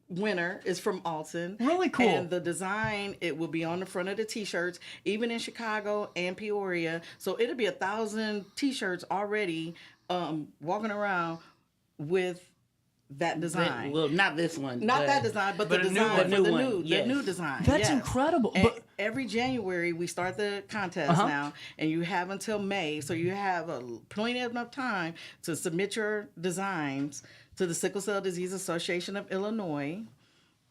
winner is from Alton. Really cool. And the design, it will be on the front of the T-shirts, even in Chicago and Peoria. So it'll be 1,000 T-shirts already walking around with that design. Well, not this one. Not that design, but the design, the new design. That's incredible. And But every January we start the contest now, and you have until May, so you have plenty of enough time to submit your designs to the Sickle Cell Disease Association of Illinois.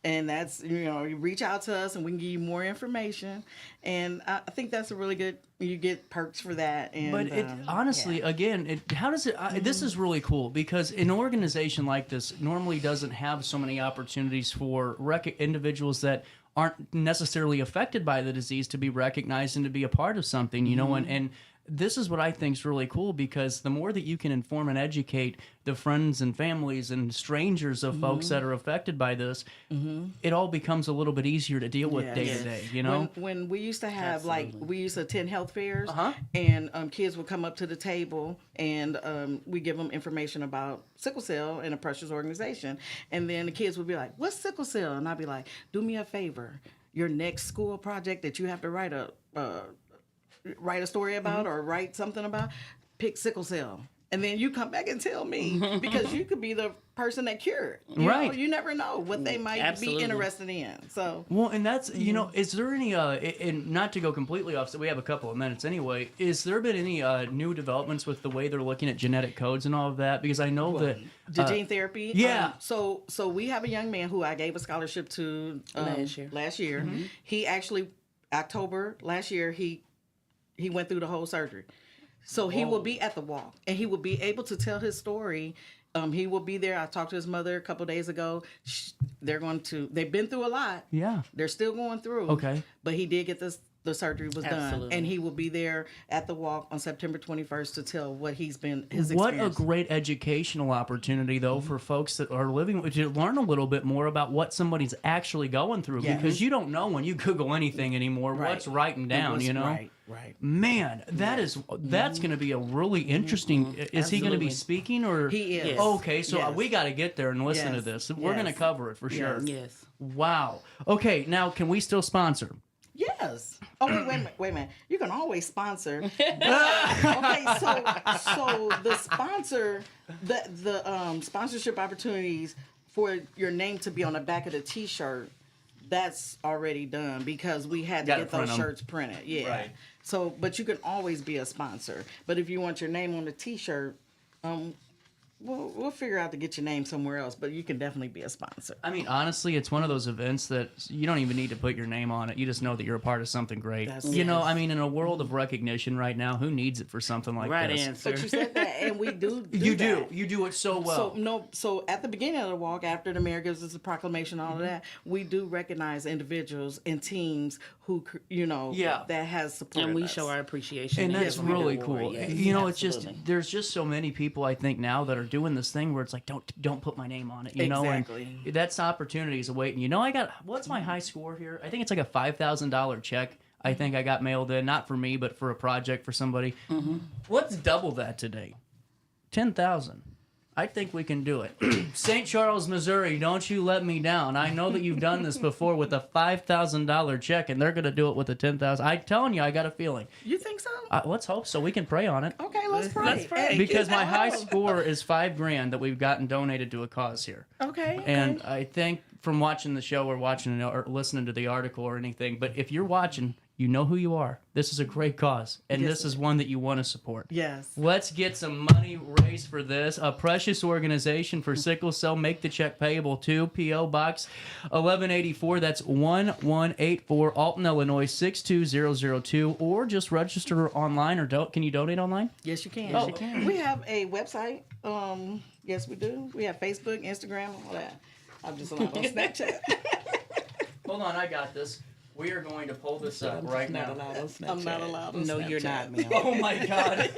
And that's, you reach out to us and we can give you more information. And I think that's a really good, you get perks for that. And, but it honestly, again, how does it, this is really cool because an organization like this normally doesn't have so many opportunities for individuals that aren't necessarily affected by the disease to be recognized and to be a part of something, and this is what I think is really cool because the more that you can inform and educate the friends and families and strangers of folks that are affected by this, it all becomes a little bit easier to deal with day to day, When we used to have, we used to attend health fairs, and kids would come up to the table and we give them information about sickle cell and a precious organization. And then the kids would be like, what's sickle cell? And I'd be like, do me a favor. Your next school project that you have to write a story about or write something about, pick sickle cell. And then you come back and tell me because you could be the person that cured. You never know what they might be interested in. So and that's is there any and not to go completely off, so we have a couple of minutes anyway. Is there been any new developments with the way they're looking at genetic codes and all of that? Because I know that the gene therapy. Yeah. So we have a young man who I gave a scholarship to last year. He actually October last year he went through the whole surgery. So he will be at the walk, and he will be able to tell his story. He will be there. I talked to his mother a couple of days ago. They've been through a lot. Yeah. They're still going through. Okay. But he did get the surgery was done. And he will be there at the walk on September 21st to tell what his experience. What a great educational opportunity, though, for folks that are living to learn a little bit more about what somebody's actually going through. Because you don't know when you Google anything anymore what's writing down, Right. Man, that's going to be a really interesting. Is he going to be speaking or he is? Okay, so we got to get there and listen to this. We're going to cover it for sure. Yes. Wow. Okay, now can we still sponsor? Yes. Oh wait a minute. You can always sponsor. Okay, so the sponsor, the sponsorship opportunities for your name to be on the back of the T-shirt. That's already done because we had to get those shirts printed. Yeah. Right. So, but you can always be a sponsor. But if you want your name on the T-shirt, we'll figure out to get your name somewhere else. But you can definitely be a sponsor. I mean, honestly, it's one of those events that you don't even need to put your name on it. You just know that you're a part of something great. I mean, in a world of recognition right now, who needs it for something like this? Answer. But you said that, and we do. You that. You do it so well. So at the beginning of the walk, after the mayor gives us a proclamation, all of that, we do recognize individuals and teams who that has supported and we us. show our appreciation. And that's really cool. Yes. It's just there's just so many people I think now that are doing this thing where it's like don't put my name on it, exactly. And that's opportunities awaiting. I got what's my high score here? I think it's like a $5,000 check. I think I got mailed in, not for me, but for a project for somebody. Let's double that today. 10,000. I think we can do it. St. Charles, Missouri, don't you let me down. I know that you've done this before with a $5,000 check, and they're going to do it with a $10,000. I'm telling you, I got a feeling. You think so? Let's hope so. We can pray on it. Okay, let's pray. Let's pray. Because my high score is $5,000 that we've gotten donated to a cause here. Okay. And I think from watching the show or listening to the article or anything, but if you're watching, you know who you are. This is a great cause, and this is one that you want to support. Yes. Let's get some money raised for this. A precious organization for sickle cell. Make the check payable to P.O. Box 1184. That's 1184 Alton, Illinois 62002. Or just register online, or can you donate online? Yes, you can. Yes, you can. We have a website. Yes, we do. We have Facebook, Instagram, all that. I'm just allowed on Snapchat. Hold on, I got this. We are going to pull this up right now. I'm not allowed on Snapchat. No, you're not, ma'am. Oh my God.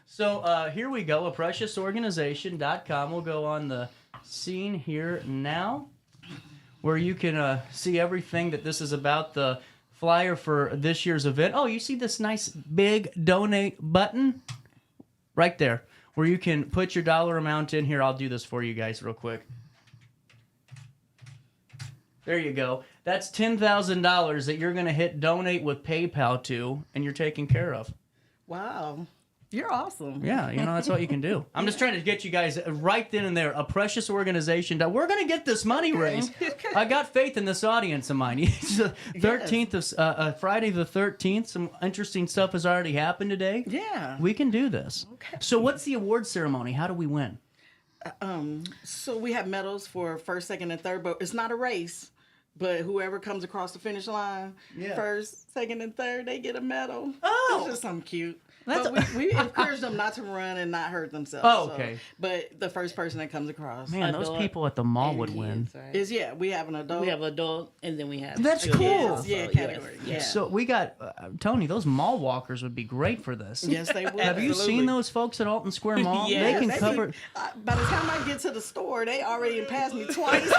So here we go. A preciousOrganization.com. We'll go on the scene here now, where you can see everything that this is about. The flyer for this year's event. Oh, you see this nice big donate button right there, where you can put your dollar amount in here. I'll do this for you guys real quick. There you go. That's $10,000 that you're going to hit donate with PayPal to, and you're taken care of. Wow. You're awesome. Yeah, that's what you can do. I'm just trying to get you guys right then and there. A precious organization. We're going to get this money raised. I got faith in this audience of mine. It's the 13th of Friday the 13th. Some interesting stuff has already happened today. Yeah. We can do this. Okay. So what's the award ceremony? How do we win? So we have medals for first, second, and third, but it's not a race. But whoever comes across the finish line, first, second, and third, they get a medal. Oh! It's just something cute. But we encourage them not to run and not hurt themselves. Oh, okay. But the first person that comes across. Man, those people at the mall would win. Is, we have an adult. We have adult, and then we have... That's cool. Yeah, category. Yeah. So we got, Tony, those mall walkers would be great for this. Yes, they would. Have you seen those folks at Alton Square Mall? Yes. They can cover... By the time I get to the store, they already passed me twice.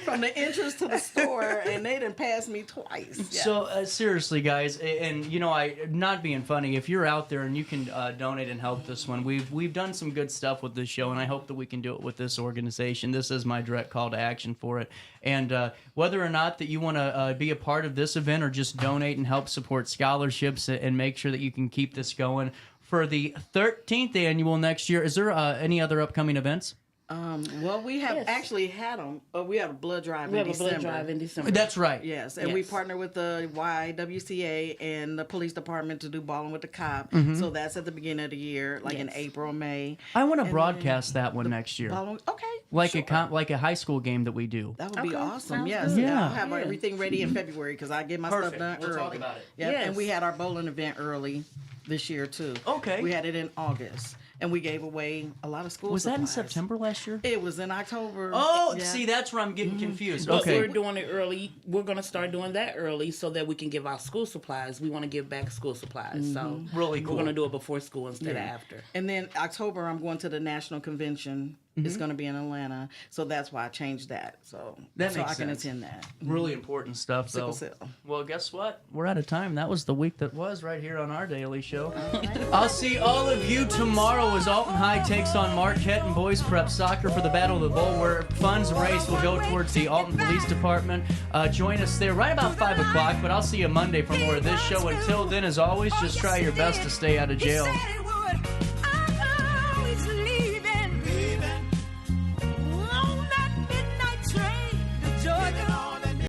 From the entrance to the store, and they done passed me twice. Yeah. So seriously, guys, and I not being funny, if you're out there and you can donate and help this one, we've done some good stuff with this show, and I hope that we can do it with this organization. This is my direct call to action for it. And whether or not that you want to be a part of this event or just donate and help support scholarships and make sure that you can keep this going for the 13th annual next year, is there any other upcoming events? Well, we have actually had them. We have a blood drive in December. We have a blood drive in December. That's right. Yes, and we partner with the YWCA and the police department to do Ballin' with the Cop. So that's at the beginning of the year, like in April, May. I want to broadcast that one next year. Okay. Like a high school game that we do. That would be awesome. Yes. Yeah. I'll have everything ready in February because I get my stuff done early. We'll talk about it. Yep. Yes. And we had our bowling event early this year too. Okay. We had it in August. And we gave away a lot of school Was supplies. that in September last year? It was in October. Oh, see, that's where I'm getting confused. But Okay. we're doing it early. We're going to start doing that early so that we can give out school supplies. We want to give back school supplies. So really cool. We're going to do it before school instead of after. And then October, I'm going to the national convention. It's going to be in Atlanta. So that's why I changed that. So That so makes I can sense. attend that. Really important stuff, though. Sickle cell. Well, guess what? We're out of time. That was the week that was right here on our daily show. I'll see all of you tomorrow as Alton High takes on Marquette and Boys Prep Soccer for the Battle of the Bowl, where funds raised will go towards the Alton Police Department. Join us there right about 5 o'clock, but I'll see you Monday for more of this show. Until then, as always, just try your best to stay out of jail.